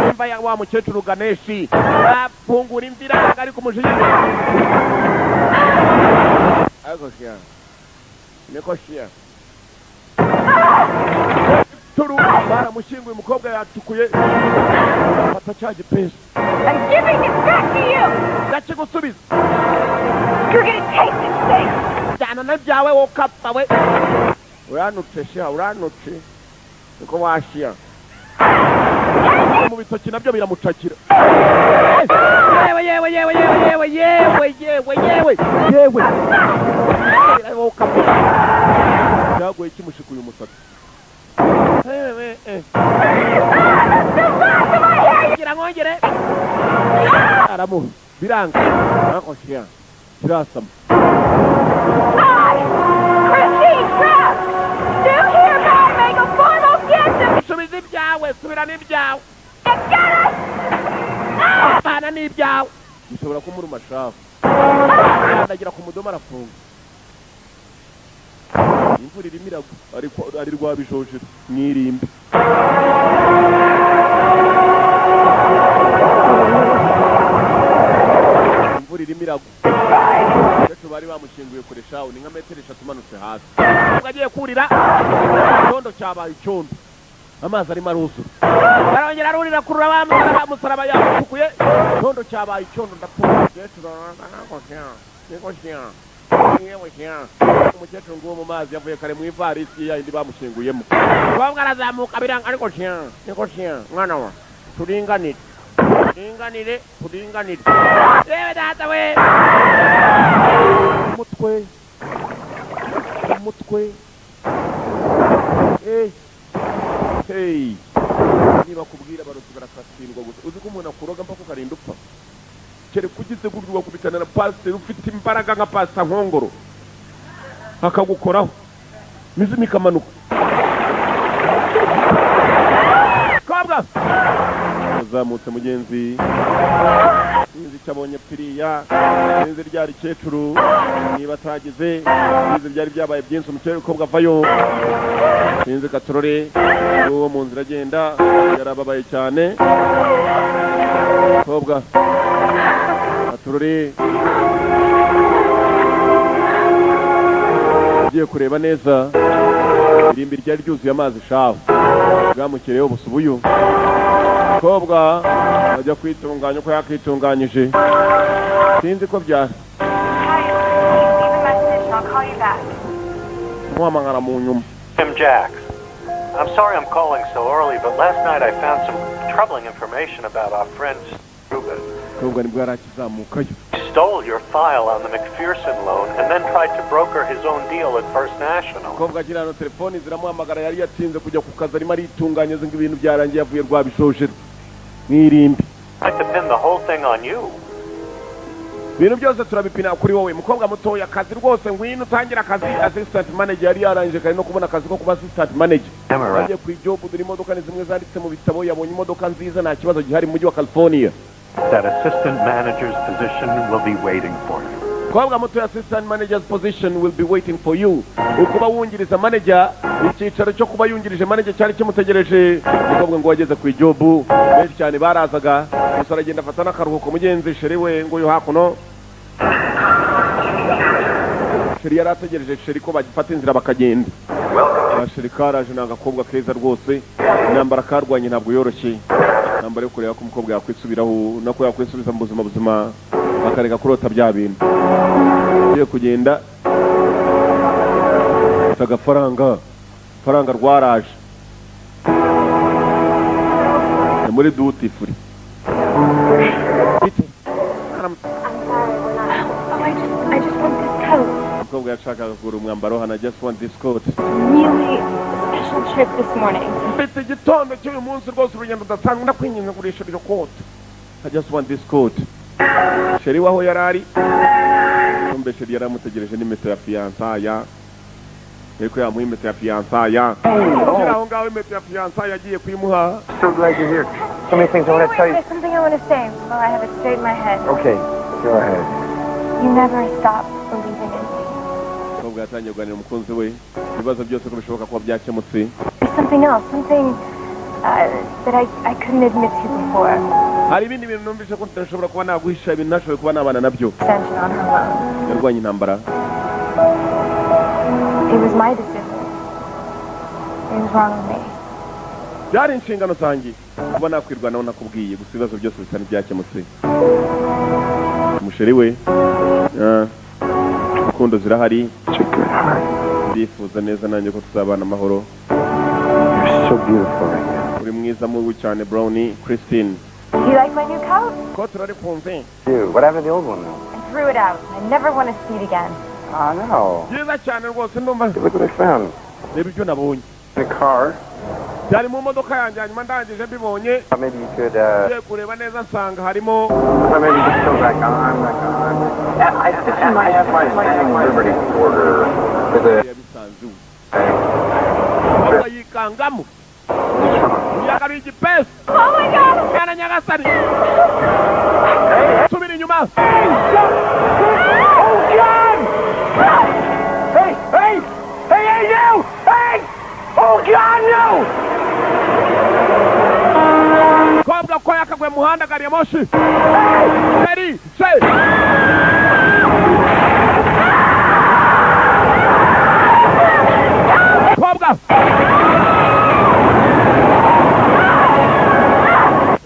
imva ya wa mukecuru Ganeshi afungura inzira ari kumujinya. Agashya nekoshya turu baramushyinguye, umukobwa yacukuye fata cya gipesi. I'm giving it back to you. Ndakigusubiza. You're gonna take this thing. Jana na byawe wokapfa we. Uranutse sha, uranutse. Niko washya. Mu bitoki nabyo biramucakira. Yewe. Wokapfa. Cyagoye kimushikuye umusatsi. Ngongere aramu biranga akoshya kirasama. Subiza ibyawe, subira n'ibyawe. Bana n'ibyawe bishobora kumuruma shafu. Ndagira ku mudomo arafunga. Imvura irimo iragwa ariko ari rwa bijojero mwirimbi. Imvura irimo iragwa. Ndetse bari bamushyinguye kure shawu, ni nka metero 3 umanutse hasi. Ubwo agiye kurira icyondo cyabaye icyondo, amazi arimo aruzura. Barongera arurira kurura bamusaraba yamukuye, icyondo cyabaye icyondo ndapfuye. Umukecuru nguwo mu mazi yavuye kare mu ivarisi ya indi bamushyinguyemo. Umukobwa arazamuka biranga ariko mwana wa turinganire. Yewe data we. Umutwe. Hey. Niba kubwira baruti barakatsindwa gusa. Uzi ko umuntu akuroga mpaka ukarinda upfa. Kere kugize gurwa kubitana na pastor ufite imbaraga nka pastor Nkongoro. Akagukoraho. Mizimi kamanuka. Kabwa. Zamutse mugenzi. Sinzi cyabonye piriya. Sinzi ryari cecuru. Niba tagize. Sinzi byari byabaye byinshi umukecuru kobwa vayo. Sinzi katorore. Uwo mu nzira agenda yarababaye cyane. Kobwa. Katorore. Ugiye kureba neza. Irimbi ryari ryuzuye amazi shaho. Bwamukereyeho busubuyu. kobwa ajya kwitunganya uko yakitunganyije sinzi ko byari muhamagara mu nyuma. Tim Jacks. I'm sorry I'm calling so early, but last night I found some troubling information about our friend Ruben. kobwa nibwo yarakizamukayo. He stole your file on the McPherson loan and then tried to broker his own deal at First National. kobwa agira no telefoni ziramuhamagara yari yatinze kujya ku kazi arimo aritunganya zinga ibintu byarangiye avuye rwabishoje mwirimbi. I'd like to pin the whole thing on you. Ibintu byose turabipina kuri wowe mukobwa mutoya akazi rwose ngwino utangira akazi assistant manager yari yarangije kandi no kubona akazi ko kuba assistant manager. Agiye ku job duri imodoka ni zimwe zanditse mu bitabo yabonye imodoka nziza nta kibazo gihari mu mujyi wa California. That assistant manager's position will be waiting for you. Kobwa mutoya assistant manager's position will be waiting for you. Ukuba wungiriza manager icyicaro cyo kuba yungirije manager cyari kimutegereje. Mukobwa ngo wageze ku job benshi cyane barazaga gusa aragenda afata n'akaruhuko mugenzi sheri we ngo yo hakuno. Sheri yarategereje sheri ko bagifata inzira bakagenda. Sheri karaje n'agakobwa keza rwose intambara karwanye ntabwo yoroshye. Nambara yo kureba ko umukobwa yakwisubiraho nako yakwisubiza mu buzima bakareka kurota bya bintu. Ugiye kugenda agafaranga rwaraje muri duty free. I just want this coat. Umukobwa yashakaga kugura umwambaro hano. I just want this coat. Really special trip this morning. Mfite igitondo cy'uyu munsi rwose urugendo udasanzwe ndakwinginze kugurisha iyo coat. I just want this coat. Sheri waho yarari kumbe sheri yaramutegereje n'impeta ya fiancaya ariko yamuha impeta ya fiancaya aho ngaho impeta ya fiancaya agiye kwimuha. So glad you're here. So many things I want to tell you. There's something I want to say while I have it straight in my head. Okay, go ahead. You never stop believing in me. Umukobwa yatangiye kuganira umukunzi we ibibazo byose ko bishoboka kuba byakemutse. There's something else, something that I couldn't admit to before. Hari ibindi bintu numvise ko ntashobora kuba naguhisha ibintu nashoboye kuba nabana nabyo. Extension on her loan. Yarwanye intambara. It was my decision. It was wrong with me. Byari inshingano zanjye kuba nakwirwanaho nakubwiye gusa ibibazo byose bisa n'ibyakemutse. Umusheri we urukundo zirahari ndifuza neza nanjye ko tuzabana amahoro. You're so beautiful right now. Uri mwiza mubi cyane Brownie Christine. You like my new coat? Coat rari kumve. Dude, what happened to the old one though? I threw it out. I never want to see it again. Oh no. Byiza cyane rwose ndumva. Look what I found. Reba ibyo nabonye. In a car. Byari mu modoka yanjye hanyuma ndangije mbibonye. Maybe you could kureba neza nsanga harimo. Maybe you could go back on. This is my Liberty order for the yikangamo. Yakari igipesi. Oh my God! Yana nyagasani. Subira inyuma. Oh God! Hey, you! Hey! Oh God, no! Kobwa ko yakagwe muhanda gari ya moshi. Ready, say. Kobwa.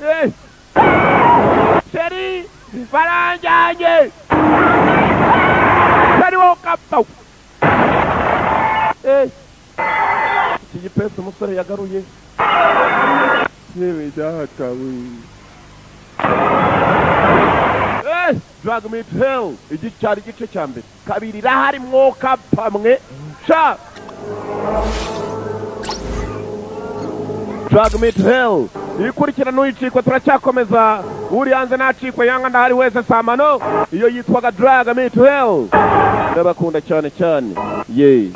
Hey. Seri, baranjanye. Seri wokapo. Hey. Iki pesa umusore yagaruye. Yewe datawe. Drag me to hell. Iki cyari gice cya mbere. Kabiri rahari mwoka pamwe. Sha. Drag me to hell. Ikurikira n'uyicikwa turacyakomeza. Uri hanze nacikwa yanga ndahari wese samano. Iyo yitwaga drag me to hell. Ndabakunda cyane cyane. Yee.